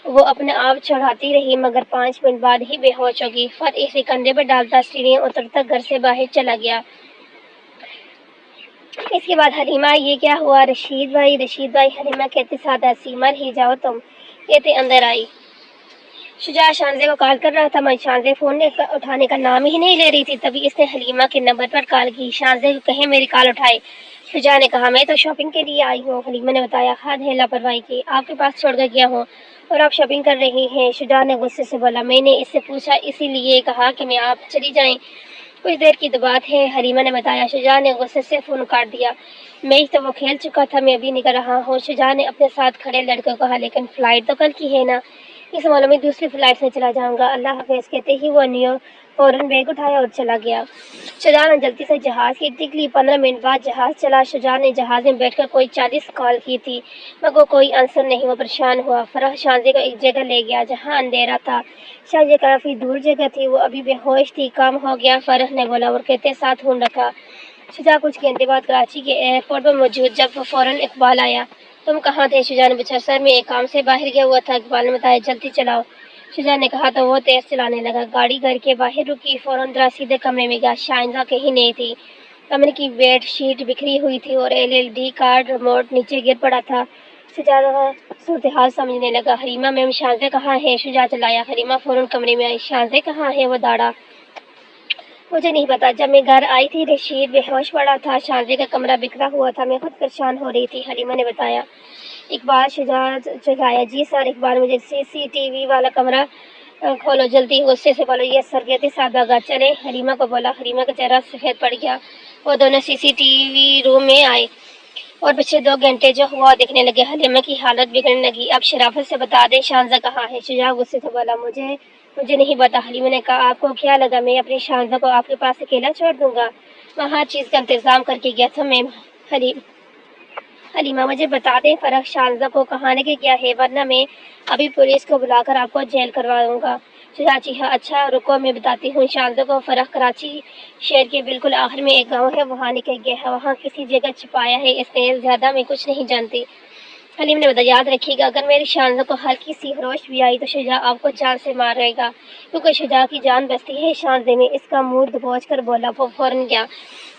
وہ اپنے آپ چڑھاتی رہی مگر 5 منٹ بعد ہی بے ہوش ہو گئی. فرح اسے کندھے پر ڈالتا سیڑھیاں اترتا گھر سے باہر چلا گیا. اس کے بعد حلیمہ. یہ کیا ہوا؟ رشید بھائی. حلیمہ کہتے ساتھ ایسی مر ہی جاؤ تم. کہتے اندر آئی. شجاع شازیہ کو کال کر رہا تھا مگر شازیہ فون اٹھانے کا نام ہی نہیں لے رہی تھی. تبھی اس نے حلیمہ کے نمبر پر کال کی. شازیہ کو کہیں میری کال اٹھائے. شجاع نے کہا. میں تو شاپنگ کے لیے آئی ہوں. حلیمہ نے بتایا. حد ہے لاپرواہی کی. آپ کے پاس چھوڑ کر گیا ہوں اور آپ شاپنگ کر رہی ہیں. شجاع نے غصے سے بولا. میں نے اس سے پوچھا، اسی لیے کہا کہ میں آپ چلی جائیں. کچھ دیر کی تو بات ہے. حلیمہ نے بتایا. شجاع نے غصے سے فون کاٹ دیا. میچ تو وہ کھیل چکا تھا، میں ابھی نکل رہا ہوں. شجاع نے اپنے ساتھ کھڑے لڑکے کو کہا. لیکن فلائٹ تو کل کی ہے نا. اس معلوم میں دوسری فلائٹ سے چلا جاؤں گا. اللہ حافظ. کہتے ہی وہ فوراً بیگ اٹھایا اور چلا گیا. شجاع نے جلدی سے جہاز کی ٹکٹ لی. 15 منٹ بعد جہاز چلا. شجاع نے جہاز میں بیٹھ کر کوئی 40 کال کی تھی مگر کوئی آنسر نہیں. وہ پریشان ہوا. فرح شازیہ کو ایک جگہ لے گیا جہاں اندھیرا تھا. شازیہ کافی دور جگہ تھی. وہ ابھی بے ہوش تھی. کام ہو گیا؟ فرح نے بولا اور کہتے ساتھ فون رکھا. شجاع کچھ گھنٹے بعد کراچی کے ایئرپورٹ پر موجود. جب فوراً اقبال آیا. تم کہاں تھے؟ شجاع نے پوچھا. سر میں ایک کام سے باہر گیا ہوا تھا. اقبال نے بتایا. جلدی چلاؤ. شجاع نے کہا تو وہ تیز چلانے لگا. گاڑی گھر کے باہر رکی. فوراً سیدھے کمرے میں گیا. شائنزہ کہیں نہیں تھی. کمرے کی بیڈ شیٹ بکھری ہوئی تھی اور LED کارڈ ریموٹ نیچے گر پڑا تھا. شجاع صورتحال سمجھنے لگا. حلیمہ میم شازیہ کہاں ہے؟ شجاع چلایا. حلیمہ فوراً کمرے میں آئی. شازیہ کہاں ہے؟ وہ داڑا. مجھے نہیں پتا. جب میں گھر آئی تھی رشید بے ہوش پڑا تھا. شازیہ کا کمرہ بکھرا ہوا تھا. میں خود پریشان ہو رہی تھی. حلیمہ نے بتایا. اقبال. شجاع چلایا. جی سر. اقبال. مجھے CCTV والا کمرہ کھولو جلدی. غصے سے بولو. یہ سر. کہتے ساتھ بھاگا. چلے. حلیمہ کو بولا. حلیمہ کا چہرہ سفید پڑ گیا. وہ دونوں CCTV روم میں آئے اور پچھلے 2 گھنٹے جو ہوا دیکھنے لگے. حلیمہ کی حالت بگڑنے لگی. اب شرافت سے بتا دیں شازیہ کہاں ہے؟ شجاع غصے سے بولا. مجھے نہیں پتا. حلیمہ نے کہا. آپ کو کیا لگا میں اپنی شازیہ کو آپ کے پاس اکیلا چھوڑ دوں گا؟ میں ہر چیز کا انتظام کر کے گیا تھا میم. حلیمہ. مجھے بتا دیں فرح شازیہ کو کہاں لے کے گیا ہے ورنہ میں ابھی پولیس کو بلا کر آپ کو جیل کرواؤں گا. شجاع. جی ہاں. اچھا رکو میں بتاتی ہوں شازیہ کو. فرح کراچی شہر کے بالکل آخر میں ایک گاؤں ہے وہاں نکل گیا ہے. وہاں کسی جگہ چھپایا ہے اس نے. زیادہ میں کچھ نہیں جانتی. حلیم نے بتایا یاد رکھیے گا اگر میری شانزوں کو ہلکی سی خروش بھی آئی تو شجاع آپ کو جان سے مار رہے گا، کیونکہ شجاع کی جان بستی ہے شانزے میں۔ اس کا منہ دبوچ کر بولا، وہ فوراً گیا۔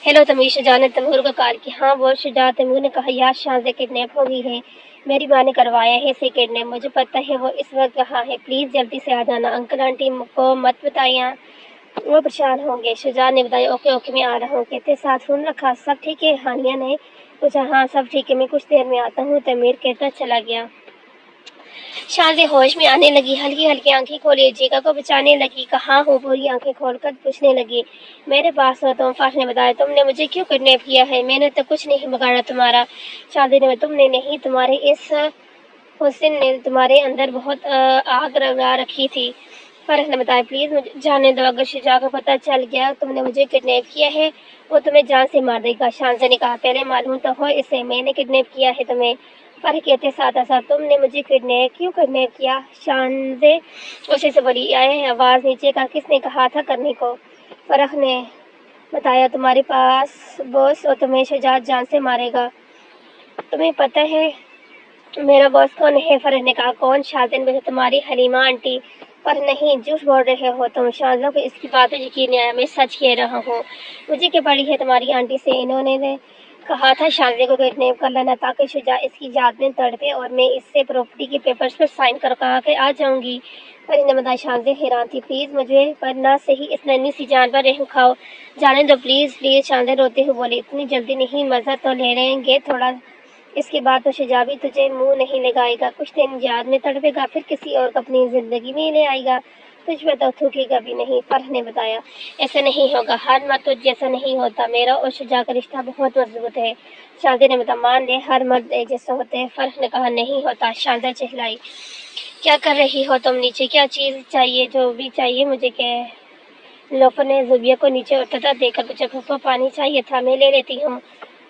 ہیلو تیمور، شجاع نے تیمور کو کال کی۔ ہاں بول شجاع، تیمور نے کہا یار شانزے کڈنیپ ہو گئی ہے، میری ماں نے کروایا ہے اسے کڈنیپ، مجھے پتہ ہے وہ اس وقت کہاں ہے، پلیز جلدی سے آ جانا، انکل آنٹی کو مت بتائیے، وہ پریشان ہوں گے۔ شجاع نے بتایا اوکے اوکے میں آ رہا ہوں، کہتے ساتھ فون رکھا۔ سب ٹھیک ہے؟ ہانیہ نے پوچھا۔ ہاں سب ٹھیک ہے، میں کچھ دیر میں آتا ہوں، تیمور کہتا چلا گیا۔ شانزے ہوش میں آنے لگی، ہلکی ہلکی آنکھیں کھولی، جیگا کو بچانے لگی۔ کہاں ہو؟ پوری آنکھیں کھول کر پوچھنے لگی۔ میرے پاس ہو تم، فرح نے بتایا۔ تم نے مجھے کیوں کڈنیپ کیا ہے؟ میں نے تو کچھ نہیں بگاڑا تمہارا۔ شانزے نے تم نے نہیں، تمہارے اس حسن نے تمہارے اندر بہت آگ لگا رکھی تھی۔ فرح نے بتایا پلیز مجھے جانے دو، اگر شجاع کو پتہ چل گیا تم نے مجھے کڈنیپ کیا ہے وہ تمہیں جان سے مار دے گا۔ شانزے نے کہا پہلے معلوم تو ہو اسے میں نے کڈنیپ کیا ہے تمہیں۔ فرح کہتے ساتھ ساتھ تم نے مجھے کیوں کڈنیپ کیا؟ شانزے غصے سے بولی آواز نیچے کا کس نے کہا تھا کرنے کو؟ فرح نے بتایا تمہارے پاس باس اور تمہیں شجاع جان سے مارے گا۔ تمہیں پتہ ہے میرا باس کون ہے؟ فرح نے کہا کون؟ شانزے نے پوچھا تمہاری حلیمہ آنٹی۔ پر نہیں، جھوٹ بول رہے ہو تم۔ شانزوں کو اس کی بات پر یقین نہیں آیا۔ میں سچ کہہ رہا ہوں، مجھے کیا پڑی ہے تمہاری آنٹی سے؟ انہوں نے کہا تھا شانزے کو کڈنیپ کر لینا تاکہ شجاع اس کی یاد میں تڑپے اور میں اس سے پراپرٹی کے پیپرز پر سائن کروا کے آ جاؤں گی۔ فرح نے بتایا۔ شانزے حیران تھی۔ پلیز مجھے پر نہ صحیح اس ننھی سی جان پر رحم کھاؤ، جانے دو پلیز پلیز۔ شانزے روتے ہوئے بولے اتنی جلدی نہیں، مزہ تو لے لیں گے تھوڑا، اس کے بعد تو شجاع بھی تجھے منہ نہیں لگائے گا، کچھ دن یاد میں تڑپے گا، پھر کسی اور کو اپنی زندگی میں لے آئے گا، تجھ پہ تو تھوکے گا بھی نہیں۔ فرح نے بتایا ایسا نہیں ہوگا، ہر مرد تجھ جیسا نہیں ہوتا، میرا اور شجاع کا رشتہ بہت مضبوط ہے۔ شانزے نے بتایا مان لے ہر مرد ایک جیسا ہوتا ہے۔ فرح نے کہا نہیں ہوتا۔ شانزے چہلائی کیا کر رہی ہو تم؟ نیچے کیا چیز چاہیے؟ جو بھی چاہیے مجھے کہہ۔ لوفر نے زوبیہ کو نیچے اترتا دیکھ کر پوچھا پھوپھو پانی چاہیے تھا، میں لے لیتی ہوں۔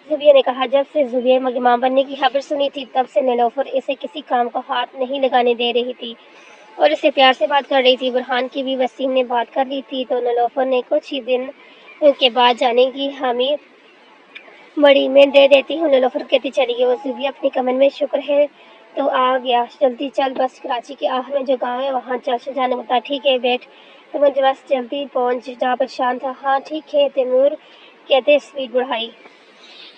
زوبیہ نے کہا جب سے زوبیہ ماں بننے کی خبر سنی تھی تب سے نیلوفر اسے کسی کام کو ہاتھ نہیں لگانے دے رہی تھی اور اسے پیار سے بات کر رہی تھی۔ برہان کی بھی وسیم نے بات کر لی تھی تو نیلوفر نے کچھ ہی دن کے بعد جانے کی حامی بڑی میں دے دیتی ہوں۔ نیلوفر کہتی چلی گئی۔ وہ زوبیہ اپنی کمر میں شکر ہے تو آ گیا، جلدی چل بس کراچی کے آخر میں جو گاؤں ہے وہاں چل۔ شجاع نے بتایا ٹھیک ہے بیٹھ، تو مجھے بس جلدی پہنچ جا۔ پریشان تھا۔ ہاں ٹھیک ہے تیمور کہتے اسپیڈ بڑھائی۔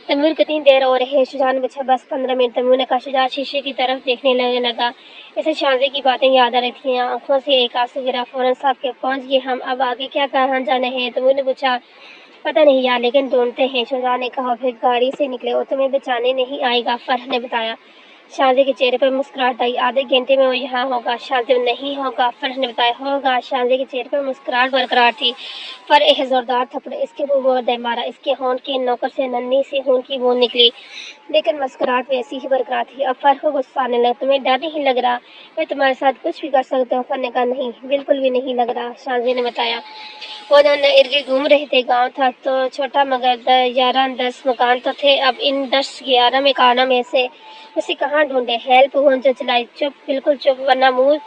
تیمور کتنی دیر ہو رہی ہے؟ شجاع نے پوچھا بس 15 منٹ۔ تیمور نے کہا۔ شجاع شیشے کی طرف دیکھنے لگا، اسے شانزے کی باتیں یاد آ رہی تھیں، آنکھوں سے ایک آنسو گرا۔ فوراً صاحب کے پہنچ گئے ہم، اب آگے کیا کہاں جانا ہے؟ تیمور نے پوچھا پتہ نہیں یار لیکن ڈھونڈتے ہیں۔ شجاع نے کہا پھر گاڑی سے نکلے اور تمہیں بچانے نہیں آئے گا، فرح نے بتایا۔ شانزے کے چہرے پر مسکراہٹ آئی۔ آدھے گھنٹے میں وہ یہاں ہوگا۔ شانزے نہیں ہوگا، فرح نے بتایا۔ ہوگا۔ شانزے کے چہرے پر مسکراہٹ برقرار تھی، پر ایک زوردار تھپڑ اس کے منہ پر دے مارا، اس کے ہونٹ کے نوکر سے ننھی سی خون کی بوند نکلی، لیکن مسکراہٹ ویسی ہی برقرار تھی۔ اب فرح کو غصہ آنے لگا۔ تمہیں ڈر نہیں لگ رہا؟ میں تمہارے ساتھ کچھ بھی کر سکتا ہوں۔ فرح نے کہا نہیں بالکل بھی نہیں لگ رہا۔ شانزے نے بتایا وہ دونوں ارد گرد گھوم رہے تھے، گاؤں تھا تو چھوٹا مگر 11-10 مکان تو تھے، اب ان 10-11 مکانوں میں سے اسے کہاں ڈھونڈے؟ ہیلپ ہون جو چلائی۔ چپ بالکل چپ ورنہ منہ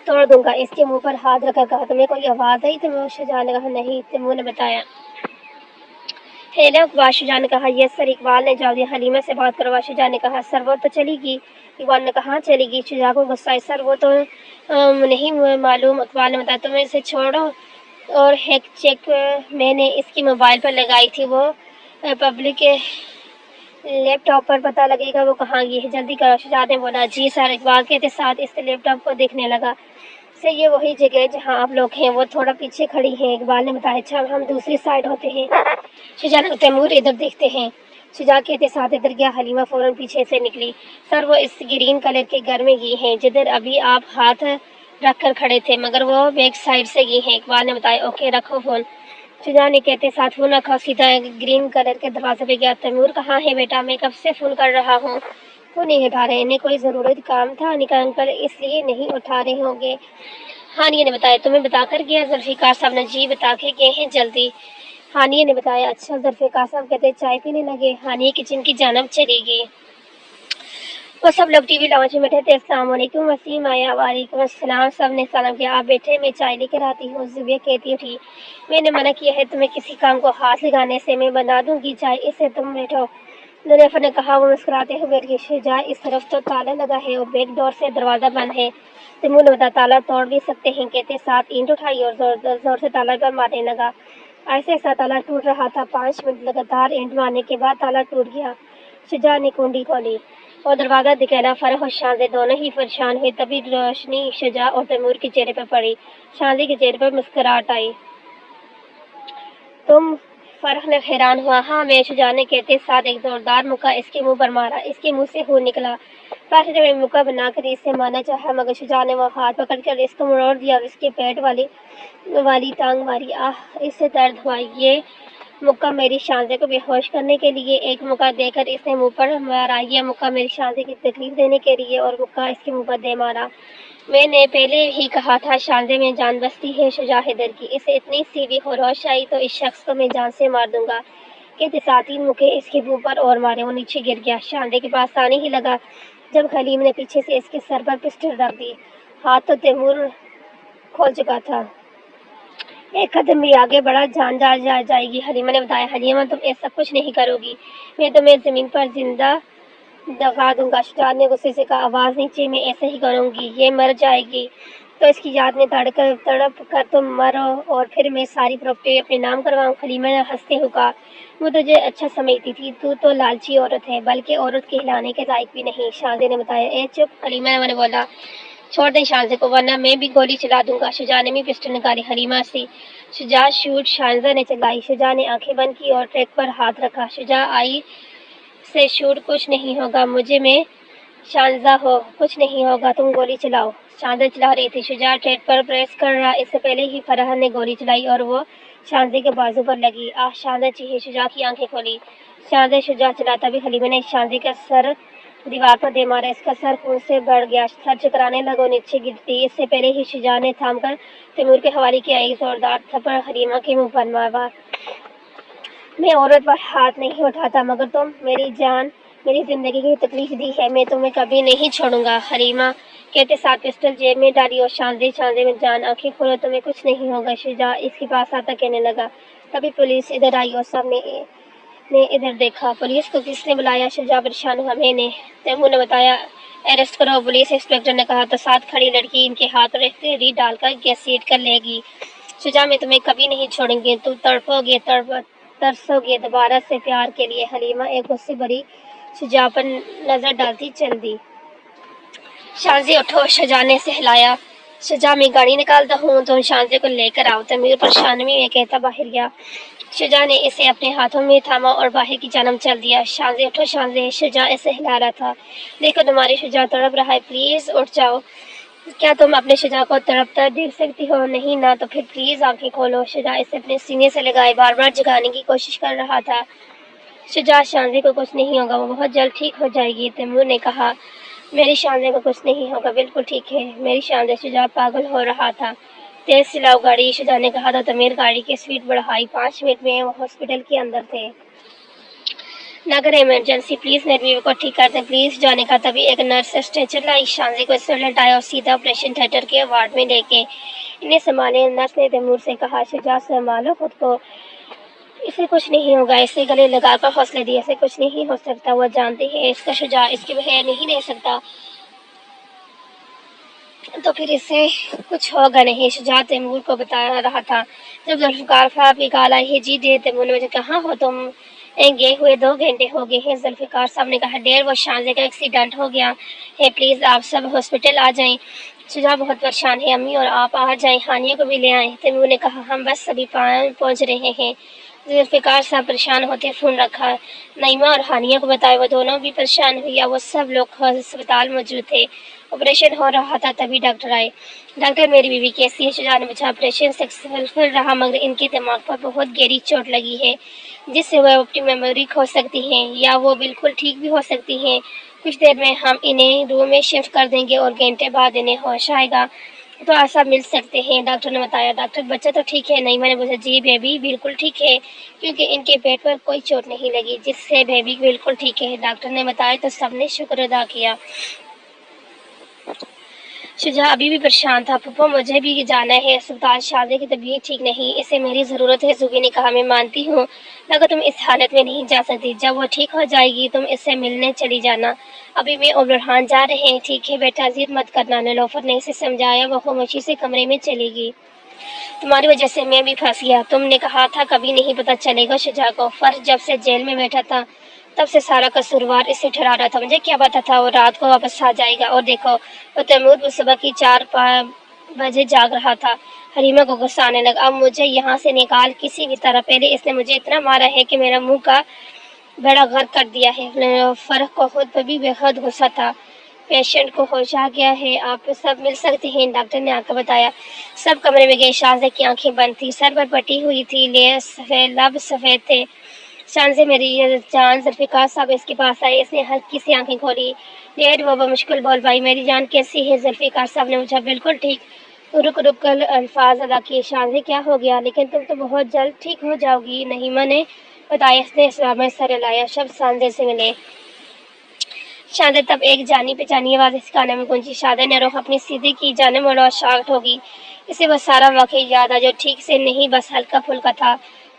توڑ دوں گا۔ اس کے منہ پر ہاتھ رکھ کر کہا تمہیں کوئی آواز آئی؟ تیمور شجاع نے کہا نہیں، تیمور نے بتایا ہیلو اقبال۔ شجاع نے کہا یس سر۔ اقبال نے جواب دیا حلیمہ سے بات کروا۔ شجاع نے کہا سر وہ تو چلی گئی۔ اقبال نے کہا چلی گئی؟ شجاع کو غصہ آیا۔ سر وہ تو نہیں معلوم۔ اقبال نے بتایا تم اسے چھوڑو اور ہیک چیک میں نے اس کی موبائل پر لگائی تھی، وہ پبلک لیپ ٹاپ پر پتہ لگے گا وہ کہاں گئی ہے، جلدی کرو۔ شجاع نے بولا جی سر۔ اقبال کے ساتھ اس لیپ ٹاپ کو دیکھنے لگا۔ سر یہ وہی جگہ ہے جہاں آپ لوگ ہیں، وہ تھوڑا پیچھے کھڑی ہیں۔ اقبال نے بتایا اچھا ہم دوسری سائڈ ہوتے ہیں۔ شجاع نے تیمور ادھر دیکھتے ہیں۔ شجاع کہتے ساتھ ادھر گیا۔ حلیمہ فوراً پیچھے سے نکلی۔ سر وہ اس گرین کلر کے گھر میں گئی ہیں جدھر ابھی آپ ہاتھ رکھ کر کھڑے تھے، مگر وہ بیک سائڈ سے گئی ہیں۔ اقبال نے بتایا اوکے رکھو فون۔ شجاع نے کہتے ساتھ فون رکھا، سیدھا گرین کلر کے دروازے پہ گیا۔ تیمور کہاں ہے بیٹا؟ میں کب سے فون کر رہا ہوں، وہ نہیں اٹھا رہے، انہیں کوئی ضروری کام تھا انکل اس لیے نہیں اٹھا رہے ہوں گے۔ ہانیہ نے بتایا تمہیں بتا کر گیا ذوالفقار صاحب نے؟ جی بتا کے گئے ہیں، جلدی۔ ہانیہ نے بتایا اچھا۔ ذوالفقار صاحب کہتے چائے پینے لگے۔ ہانیہ کچن کی جانب چلی گئی۔ وہ سب لوگ ٹی وی لاؤنج میں بیٹھے تھے۔ السلام علیکم۔ وسیم آیا۔ وعلیکم السلام۔ سب نے سلام کیا۔ آپ بیٹھے میں چائے لے کر آتی ہوں۔ زوبیہ کہتی اٹھی میں نے منع کیا ہے تمہیں کسی کام کو ہاتھ لگانے سے، میں بنا دوں گی چائے، اس سے تم بیٹھو۔ ظریفہ نے کہا وہ مسکراتے ہوئے کہ شجاع اس طرف تو تالا لگا ہے اور بیک ڈور سے دروازہ بند ہے۔ تیمور نے بتایا تالا توڑ بھی سکتے ہیں، کہتے ساتھ اینٹ اٹھائی اور زور سے تالا پر مارنے لگا۔ ایسے ایسا تالا ٹوٹ رہا تھا۔ 5 منٹ لگاتار اینٹ مارنے کے بعد تالا ٹوٹ گیا۔ شجاع نے کنڈی کھولی اور دروازہ دکھایا۔ فرح اور شاہزادہ دونوں ہی پریشان ہوئے۔ تبھی روشنی شجاع اور تیمور کے چہرے پر پڑی۔ شاہزادے کے چہرے پر مسکراہٹ آئی۔ تم؟ فرح نے حیران ہوا۔ ہاں میں، شجاع نے کہتے ساتھ ایک زوردار مکہ اس کے منہ پر مارا۔ اس کے منہ سے خون نکلا۔ فرح نے مکہ بنا کر اسے مارنا چاہا مگر شجاع نے وہ ہاتھ پکڑ کر اس کو مروڑ دیا اور اس کے پیٹ والی ٹانگ ماری۔ آہ! اس سے درد ہوا۔ یہ مکہ میری شاہزادے کو بے ہوش کرنے کے لیے، ایک مکہ دے کر اس نے منہ پر مارا۔ یہ مکہ میری شاہزادے کی تکلیف دینے کے لیے اور مکہ اس کے منہ پر دے مارا۔ میں نے پہلے ہی کہا تھا شاہزادے میں جان بستی ہے۔ شجاع حیدر کی اسے اتنی سی بھی ہوش آئی تو اس شخص کو میں جان سے مار دوں گا۔ کہتے ساتھ 3 مکے اس کے منہ پر اور مارے۔ وہ نیچے گر گیا۔ شاہزادے کے پاس آنے ہی لگا جب حلیم نے پیچھے سے اس کے سر پر پسٹل رکھ دی۔ ہاتھ تو تیمور کھول چکا تھا۔ ایک قدم بھی آگے بڑھا جان جائے گی۔ حلیمہ نے بتایا حلیمہ تم ایسا کچھ نہیں کرو گی، میں تمہیں زمین پر زندہ دفا دوں گا۔ شجاع نے غصے سے کہا آواز نیچے، میں ایسا ہی کروں گی۔ یہ مر جائے گی تو اس کی یاد میں تڑپ کر تم مرو اور پھر میں ساری پراپرٹی اپنے نام کرواؤں۔ حلیمہ نے ہنستے ہوئے کہا وہ تجھے اچھا سمجھتی تھی، تو لالچی عورت ہے، بلکہ عورت کہلانے کے لائق بھی نہیں۔ شاہزادے نے بتایا اے چپ! حلیمہ نے بولا چھوڑ دیں شاہزادے کو ورنہ میں بھی گولی چلا دوں گا۔ شجاع نے بھی پسٹل نکالی حلیمہ سے۔ شجاع شوٹ! شاہزادہ نے چلائی۔ شجاع نے آنکھیں بند کی اور ٹریک پر ہاتھ رکھا۔ شجاع آئی سے شوٹ! کچھ نہیں ہوگا مجھے، میں شاہزادہ ہو، کچھ نہیں ہوگا، تم گولی چلاؤ۔ شاہزادہ چلا رہی تھی۔ شجاع ٹریک پر پریس کر رہا۔ اس سے پہلے ہی فرح نے گولی چلائی اور وہ شاہزادے کے بازو پر لگی۔ آہ! شاہزادہ چیخی۔ شجاع کی آنکھیں کھولی۔ شاہزادہ! شجاع چلا۔ تبھی حلیمہ نے شاہزادے کا سر دیوار پر دے مارا۔ اس کا سر خون سے بھر گیا۔ سر چکرانے لگا اور نیچے گرتی۔ اس سے پہلے ہی شجاع نے تھام کر تیمور کے حوالے کیا۔ ایک زوردار تھپڑ حلیمہ کے منہ پر مارا۔ میں عورت پر ہاتھ نہیں اٹھاتا مگر تم میری جان، میری زندگی کی تکلیف دی ہے، میں تمہیں کبھی نہیں چھوڑوں گا۔ حلیمہ کہتے ساتھ پسٹل جیب میں ڈالی اور شاہزادے میں جان آنکھیں کھولو، تمہیں کچھ نہیں ہوگا۔ شجاع اس کے پاس آتا کہنے لگا۔ تبھی پولیس ادھر آئی اور سب نے ادھر دیکھا۔ پولیس کو کس نے بلایا؟ شجاع پریشان ہوا۔ میں نے۔ تیمور نے بتایا اریسٹ کرو۔ پولیس انسپکٹر نے کہا تو ساتھ کھڑی لڑکی ان کے ہاتھ پر تحریر ڈال کر گھسیٹ کر لے گی۔ شجاع میں تمہیں کبھی نہیں چھوڑیں گے، تم تڑپو گے، ترسو گے دوبارہ سے پیار کے لیے۔ حلیمہ ایک غصے بھری شجاع پر نظر ڈالتی چل دی۔ شاہزادے اٹھو! شجاع نے سہلایا۔ شجاع میں گاڑی نکالتا ہوں، تم شاہزادے کو لے کر آؤ۔ تیمور پریشانی میں کہتا باہر گیا۔ شجاع نے اسے اپنے ہاتھوں میں تھاما اور باہر کی جانب چل دیا۔ شاہزادے اٹھو! شاہزادے! شجاع اسے ہلا رہا تھا۔ دیکھو تمہاری شجاع تڑپ رہا ہے، پلیز اٹھ جاؤ۔ کیا تم اپنے شجاع کو تڑپتا دیکھ سکتی ہو؟ نہیں نا، تو پھر پلیز آنکھیں کھولو۔ شجاع اسے اپنے سینے سے لگائے بار بار جگانے کی کوشش کر رہا تھا۔ شجاع شاہزادے کو کچھ نہیں ہوگا، وہ بہت جلد ٹھیک ہو جائے گی۔ تیمور نے کہا میری شاہزادے کو کچھ نہیں ہوگا، بالکل ٹھیک ہے میری شاہزادے۔ شجاع پاگل ہو رہا تھا۔ تیز چلاؤ گاڑی، شجاع نے کہا تو تیمور گاڑی کی سپیڈ بڑھائی۔ 5 منٹ میں وہ ہاسپٹل کے اندر تھے۔ نہ کریں ایمرجنسی، پلیز میری بیوی کو ٹھیک کر دیں پلیز، شجاع نے کہا۔ تبھی ایک نرس اسٹریچر لائی، شاہزادے کو اس سے لٹایا اور سیدھا آپریشن تھیٹر کے وارڈ میں لے کے انہیں سنبھالے۔ نرس نے تیمور سے کہا شجاع سنبھالو خود کو، اسے کچھ نہیں ہوگا۔ اسے گلے لگا کر حوصلہ دیا، اسے کچھ نہیں ہو سکتا، وہ جانتے ہیں اس کا شجاع اس کے بغیر نہیں رہ سکتا، تو پھر اسے کچھ ہوگا نہیں۔ شجاع تیمور کو بتا رہا تھا۔ جب ذوالفقار صاحب کی کال آئی ہے جی دے، تیمور نے مجھے کہاں ہو تم؟ گئے ہوئے 2 گھنٹے ہو گئے ہیں۔ ذوالفقار صاحب نے کہا ڈیر وہ شاہزادے کا ایکسیڈنٹ ہو گیا ہے، پلیز آپ سب ہاسپٹل آ جائیں۔ شجاع بہت پریشان ہے، امی اور آپ آ جائیں، ہانیہ کو بھی لے آئیں۔ تیمور نے کہا ہم بس ابھی پہنچ رہے ہیں۔ ذوالفقار صاحب پریشان ہوتے فون رکھا۔ نعیمہ اور ہانیہ کو بتایا، وہ دونوں بھی پریشان ہوئی۔ وہ سب لوگ ہسپتال موجود تھے، آپریشن ہو رہا تھا۔ تبھی ڈاکٹر آئے۔ ڈاکٹر میری بیوی کیسی ہے؟ شجاع نے پوچھا۔ آپریشن سکسیسفل رہا مگر ان کے دماغ پر بہت گہری چوٹ لگی ہے جس سے وہ اپنی میموری کھو سکتی ہیں یا وہ بالکل ٹھیک بھی ہو سکتی ہیں۔ کچھ دیر میں ہم انہیں روم میں شفٹ کر دیں گے اور گھنٹے بعد انہیں ہوش آئے گا تو آپ سب مل سکتے ہیں، ڈاکٹر نے بتایا۔ ڈاکٹر بچہ تو ٹھیک ہے؟ نعیمہ نے پوچھا۔ جی بیبی بالکل ٹھیک ہے، کیونکہ ان کے پیٹ پر کوئی چوٹ نہیں لگی جس سے بیبی بالکل ٹھیک ہے، ڈاکٹر نے بتایا۔ تو سب نے شکر ادا کیا۔ شجاع ابھی بھی پریشان تھا۔ پھپھو مجھے بھی جانا ہے اسپتال، شازیہ کی طبیعت ٹھیک نہیں، اسے میری ضرورت ہے۔ زوبی نے کہا میں مانتی ہوں مگر تم اس حالت میں نہیں جا سکتی، جب وہ ٹھیک ہو جائے گی تم اس سے ملنے چلی جانا۔ ابھی میں اور برہان جا رہے ہیں۔ ٹھیک ہے بیٹا ضد مت کرنا، نیلوفر نے اسے سمجھایا۔ وہ خاموشی سے کمرے میں چلی گئی۔ تمہاری وجہ سے میں بھی پھنس گیا، تم نے کہا تھا کبھی نہیں پتہ چلے گا شجاع کو۔ فرش جب سے جیل میں بیٹھا تھا تب سے سارا قصوروار اس سے ٹھہرا رہا تھا، مجھے کیا پتا تھا وہ رات کو واپس آ جائے گا۔ اور دیکھو وہ تیمور صبح کی 4-5 بجے جاگ رہا تھا۔ حلیمہ کو غصہ آنے لگا، اب مجھے یہاں سے نکال کسی بھی طرح، پہلے اس نے مجھے اتنا مارا ہے کہ میرا منہ کا بیڑا غرق کر دیا ہے۔ فرق کو خود پہ بھی بے حد غصہ تھا۔ پیشنٹ کو ہوش آ گیا ہے، آپ سب مل سکتے ہیں، ڈاکٹر نے آ کر بتایا۔ سب کمرے میں گئے، شازیہ کی آنکھیں بند تھی، سر پر پٹی ہوئی تھی، سفید لب سفید تھے۔ شازیہ میری جان، ذوالفقار صاحب اس کے پاس آئے، اس نے ہلکی سی آنکھیں کھولی۔ ڈیڈ وہ بمشکل بول پائی، میری جان کیسی ہے؟ ذوالفقار صاحب نے پوچھا۔ بالکل ٹھیک، رک رک کر الفاظ ادا کیے۔ شازیہ کیا ہو گیا؟ لیکن تم تو بہت جلد ٹھیک ہو جاؤ گی، نعیمہ نے بتایا۔ اس نے اسلام میں سر ہلایا۔ شب شازیہ سے ملے۔ شازیہ تب ایک جانی پہچانی آواز اس کانے میں گونجی۔ شازیہ نے رخ اپنی سیدھی کی جانب موڑا اور شاکٹ ہو گئی۔ اسے وہ سارا واقعہ یاد آ جو ٹھیک سے نہیں بس ہلکا پھلکا تھا،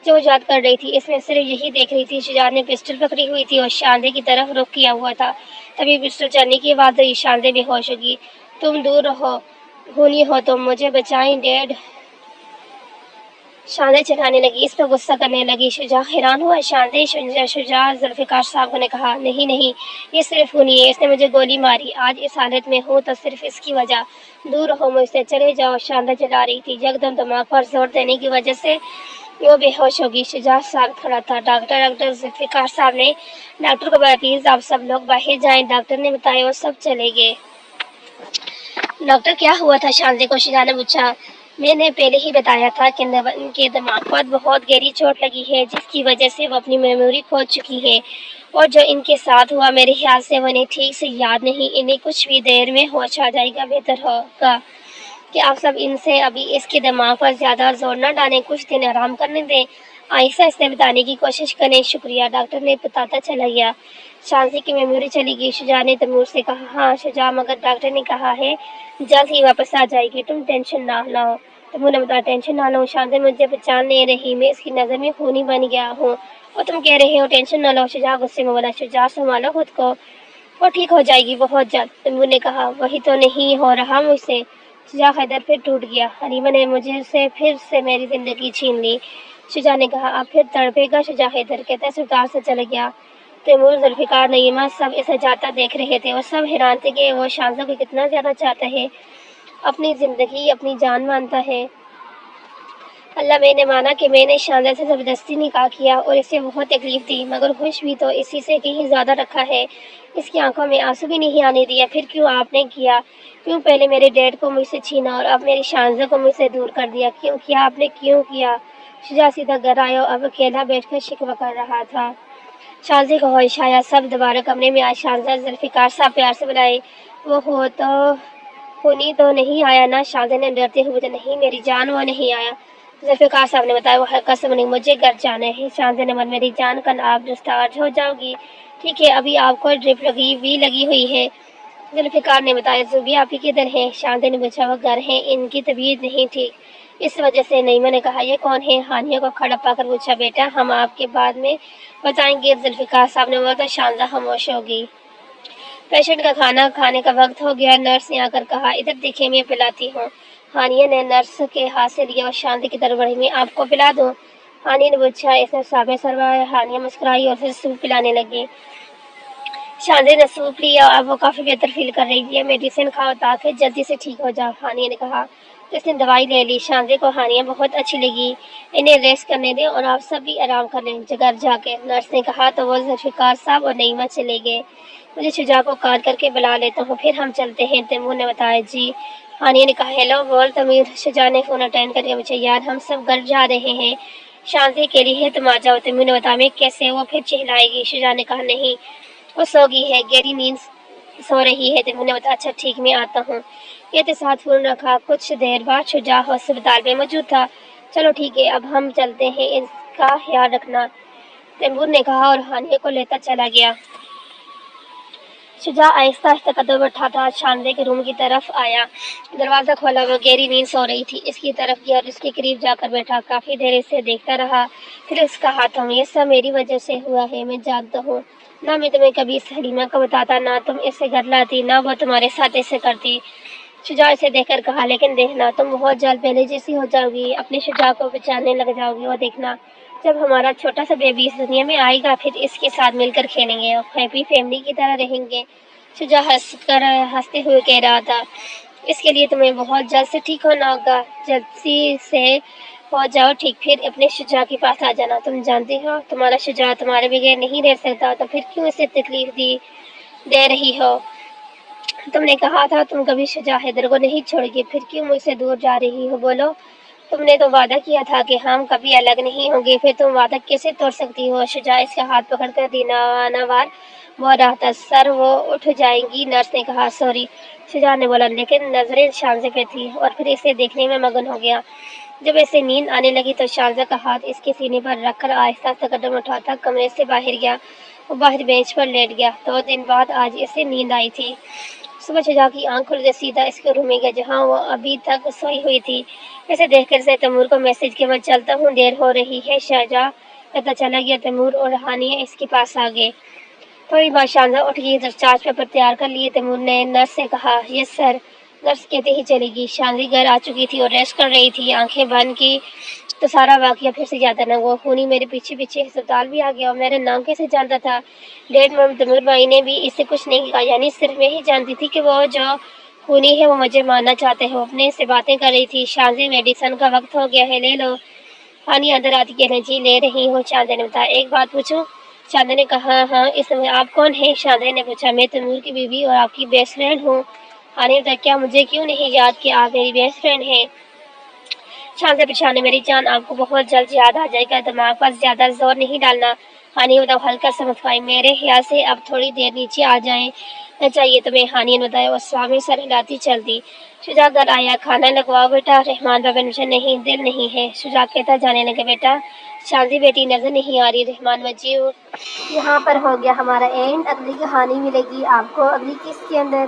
جو یاد کر رہی تھی۔ اس میں صرف یہی دیکھ رہی تھی شجاع نے پسٹل پکڑی ہوئی تھی اور شازیہ کی طرف رخ کیا ہوا تھا۔ تبھی پسٹل چلنے کی آواز ہوئی، شازیہ بے ہوش ہوگی۔ تم دور رہو، خونی ہو تم، مجھے بچائیں ڈیڈ، شازیہ چلانے لگی، اس پر غصہ کرنے لگی۔ شجاع حیران ہوا۔ شجاع ذوالفقار صاحب نے کہا، نہیں نہیں یہ صرف خونی ہے، اس نے مجھے گولی ماری، آج اس حالت میں ہوں تو صرف اس کی وجہ، دور رہو مجھ سے، چلے جاؤ۔ شازیہ چلا رہی تھی، یکدم دماغ پر زور دینے کی وجہ سے وہ بے ہوش ہوگی۔ شجاع ساتھ کھڑا تھا۔ ڈاکٹر ذوالفقار صاحب نے ڈاکٹر کو بتایا، پلیز آپ سب لوگ باہر جائیں، ڈاکٹر نے بتایا۔ وہ سب چلے گئے۔ ڈاکٹر کیا ہوا تھا؟ شازیہ کو شجاع نے پوچھا۔ میں نے پہلے ہی بتایا تھا کہ ان کے دماغ پر بہت گہری چوٹ لگی ہے، جس کی وجہ سے وہ اپنی میموری کھو چکی ہے، اور جو ان کے ساتھ ہوا میرے خیال سے وہ انہیں ٹھیک سے یاد نہیں، انہیں کچھ بھی دیر میں ہوش آ جائے گا۔ بہتر ہوگا کہ آپ سب ان سے ابھی اس کے دماغ پر زیادہ زور نہ ڈالیں، کچھ دن آرام کرنے دیں، آہستہ آہستہ بتانے کی کوشش کریں۔ شکریہ، ڈاکٹر نے بتاتا چلا گیا۔ شازیہ کی میموری چلی گئی۔ شجاع نے تیمور سے کہا، ہاں شجاع، مگر ڈاکٹر نے کہا ہے جلد ہی واپس آ جائے گی، تم ٹینشن نہ لو۔ تیمور نے بتایا، ٹینشن نہ لو؟ شازیہ مجھے پہچان نہیں رہی، میں اس کی نظر میں خونی بن گیا ہوں، اور تم کہہ رہے ہو ٹینشن نہ لو؟ شجاع غصے میں بولا۔ شجاع سنبھالو خود کو، وہ ٹھیک ہو جائے گی بہت جلد۔ تیمور نے کہا، وہی تو نہیں ہو رہا مجھ سے۔ شجاع حیدر پھر ٹوٹ گیا، حلیمہ نے مجھے سے پھر سے میری زندگی چھین لی۔ شجاع نے کہا، اب پھر تڑپے گا؟ شجاع حیدر کہتا اسپتال سے چلا گیا۔ تیمور، ذوالفقار، نعیمہ سب اسے جاتا دیکھ رہے تھے، اور سب حیران تھے کہ وہ شازیہ کو کتنا زیادہ چاہتا ہے، اپنی زندگی اپنی جان مانتا ہے۔ اللہ، میں نے مانا کہ میں نے شازیہ سے زبردستی نکاح کیا اور اسے بہت تکلیف دی، مگر خوش بھی تو اسی سے کہیں زیادہ رکھا ہے، اس کی آنکھوں میں آنسو بھی نہیں آنے دیا۔ پھر کیوں آپ نے کیا؟ کیوں پہلے میرے ڈیڈ کو مجھ سے چھینا اور اب میری شازیہ کو مجھ سے دور کر دیا؟ کیوں کیا آپ نے؟ کیوں کیا؟ شجاع سیدھا گھر آیا اور اب اکیلا بیٹھ کر شکوہ کر رہا تھا۔ شازیہ کو ہوش آیا، سب دوبارہ کمرے میں آئے۔ شازیہ، ذوالفقار صاحب پیار سے بلائے۔ وہ ہو تو خونی تو نہیں آیا نا؟ شازیہ نے ڈرتے ہوئے بولا، نہیں میری جان، وہ نہیں آیا۔ ذوالفقار صاحب نے بتایا، وہ ہلکا سا نہیں، مجھے گھر جانا ہے۔ شازیہ نے بولا، میری جان کل آپ ڈسچارج ہو جاؤ گی، ٹھیک ہے؟ ابھی آپ کو ڈرپ لگی ہوئی ہے۔ ذوالفقار نے بتایا، زوبی آپ ہی کدھر ہیں؟ شازیہ نے پوچھا، وہ گھر ہیں، ان کی طبیعت نہیں ٹھیک، اس وجہ سے۔ نعیمہ نے کہا، یہ کون ہے؟ ہانیہ کو کھڑا پا کر پوچھا، بیٹا ہم آپ کے بعد میں بتائیں گے۔ ذوالفقار صاحب نے بولا تو شازیہ خاموش ہو گئی۔ پیشنٹ کا کھانا کھانے کا وقت ہو گیا، نرس نے آ کر کہا، ادھر دیکھیں میں پلاتی ہوں۔ ہانیہ نے نرس کے ہاتھ سے لیا اور شازیہ کی طرف بڑھی، میں آپ کو پلا دوں؟ ہانیہ نے پوچھا۔ اس نے صابع سروایا۔ ہانیہ مسکرائی اور پھر سوپ پلانے لگی۔ شازیہ نے سوپ لیا، اب وہ کافی بہتر فیل کر رہی تھی۔ میڈیسن کھاؤ تاکہ جلدی سے ٹھیک ہو جاؤ، ہانیہ نے کہا۔ تو اس نے دوائی لے لی۔ شازیہ کو ہانیہ بہت اچھی لگی۔ انہیں ریسٹ کرنے دیں اور آپ سب بھی آرام کر لیں گھر جا کے، نرس نے کہا۔ تو وہ ذوالفقار صاحب اور نعیمہ چلے گئے۔ مجھے شجاع کو کال کر کے بلا لیتا ہوں، پھر ہم چلتے ہیں، تیمور نے بتایا۔ جی، ہانیہ نے کہا۔ ہیلو بول تمیر، شجاع نے فون اٹینڈ کر کے پوچھا، یار ہم سب گھر جا رہے ہیں، شازیہ کے لیے تم آ جاؤ۔ تیمور نے بتایا، میں کیسے؟ وہ پھر چہلائے گی۔ شجاع نے کہا، نہیں وہ سو گئی ہے، گہری نیند سو رہی ہے۔ تیمور نے بتایا، اچھا ٹھیک، میں آتا ہوں۔ یہ تو ساتھ فون رکھا۔ کچھ دیر بعد شجاع ہسپتال میں موجود تھا۔ چلو ٹھیک ہے، اب ہم چلتے ہیں، اس کا خیال رکھنا، تیمور نے کہا اور ہانیہ کو لیتا چلا گیا۔ شجاع آہستہ آہستہ قدم اٹھاتا شاندے کے روم کی طرف آیا۔ دروازہ کھولا، وہ گہری نیند سو رہی تھی۔ اس کی طرف گیا اور اس کے قریب جا کر بیٹھا، کافی دیر اسے دیکھتا رہا، پھر اس کا ہاتھ تھام، یہ سب میری وجہ سے ہوا ہے، میں جانتا ہوں، نہ میں تمہیں کبھی اس حلیمہ کو بتاتا، نہ تم اسے گھر لاتی، نہ وہ تمہارے ساتھ ایسے کرتی۔ شجاع اسے دیکھ کر کہا، لیکن دیکھنا، تم بہت جلد پہلے جیسی ہو جاؤ گی، اپنے شجاع کو بچانے لگ جاؤ گی، اور دیکھنا جب ہمارا چھوٹا سا بیبی اس دنیا میں آئے گا، پھر اس کے ساتھ مل کر کھیلیں گے اور ہیپی فیملی کی طرح رہیں گے۔ شجاع ہنستے ہوئے کہہ رہا تھا، اس کے لیے تمہیں بہت جلد سے ٹھیک ہونا ہوگا، جلدی سے ہو جاؤ ٹھیک، پھر اپنے شجاع کے پاس آ جانا، تم جانتے ہو تمہارا شجاع تمہارے بغیر نہیں رہ سکتا، تو پھر کیوں اسے تکلیف دے رہی ہو؟ تم نے کہا تھا تم کبھی شجاع حیدر کو نہیں چھوڑ گی، پھر کیوں مجھ سے دور جا رہی ہو؟ بولو، تم نے تو وعدہ کیا تھا کہ ہم کبھی الگ نہیں ہوں گے، پھر تم وعدہ کیسے توڑ سکتی ہو؟ شجاع اس کا ہاتھ پکڑ کر دیناوار بول رہا تھا، سر وہ اٹھ جائیں گی، نرس نے کہا، سوری، شجاع نے بولا، لیکن نظریں شانزے پہ تھی، اور پھر اسے دیکھنے میں مگن ہو گیا۔ جب اسے نیند آنے لگی تو شانزہ کا ہاتھ اس کے سینے پر رکھ کر آہستہ سے قدم اٹھاتا کمرے سے باہر گیا۔ وہ باہر بینچ پر لیٹ گیا۔ 2 دن بعد آج اسے نیند آئی تھی۔ صبح شجاع کی آنکھ کھلتے سیدھا اس کے روم میں گیا جہاں وہ ابھی تک سوئی ہوئی تھی۔ اسے دیکھ کر تیمور کو میسج کیا، میں چلتا ہوں، دیر ہو رہی ہے۔ شجاع کہتا چلا گیا۔ تیمور اور ہانیہ اس کے پاس آ گئے۔ تھوڑی بعد شانزہ اٹھ گئی، چارج پیپر تیار کر لیے۔ تیمور نے نرس سے کہا، یس سر۔ نرس کہتے ہی چلی گئی۔ شانزی گھر آ چکی تھی اور ریسٹ کر رہی تھی۔ آنکھیں بند کی تو سارا واقعہ پھر سے یاد آنا۔ وہ خونی میرے پیچھے پیچھے ہسپتال بھی آ گیا اور میرا نام کیسے جانتا تھا؟ ڈیڈ مام تیمور بھائی نے بھی اس سے کچھ نہیں کہا، یعنی صرف میں ہی جانتی تھی کہ وہ جو خونی ہے وہ مجھے مارنا چاہتے ہیں۔ وہ اپنے سے باتیں کر رہی تھی۔ شانزی، میڈیسن کا وقت ہو گیا ہے، لے لو۔ ہانی اندر آتی کہہ رہی، جی لے رہی ہوں۔ شانزی نے بتایا، ایک بات پوچھوں؟ شانزی نے کہا، ہاں۔ اس میں آپ کون ہیں؟ شانزی نے پوچھا، میں تیمور کی بیوی اور آپ کی بیسٹ فرینڈ ہوں۔ ہانی نے بتایا، کیا مجھے کیوں نہیں یاد کہ آپ میری بیسٹ فرینڈ ہیں؟ شانزی پریشان ہے، میری جان، آپ کو بہت جلد یاد آ جائے گا، دماغ پر زیادہ زور نہیں ڈالنا۔ ہانی بتاؤ، ہلکا سا مسکرائی، میرے خیال سے اب تھوڑی دیر نیچے آ جائیں چاہیے تمہیں۔ ہانی نے بتایا۔ وہ سامنے سر ہلاتی چل دی۔ شجاع گھر آیا، کھانا لگواؤ بیٹا۔ رحمان بابا نے پوچھا، نہیں، دل نہیں ہے۔ شجاع کہتا جانے لگا، بیٹا شانزی بیٹی نظر نہیں آ رہی۔ رحمان وجیح، یہاں پر ہو گیا ہمارا اینڈ۔ اگلی کہانی ملے گی آپ کو اگلی قسط کے اندر۔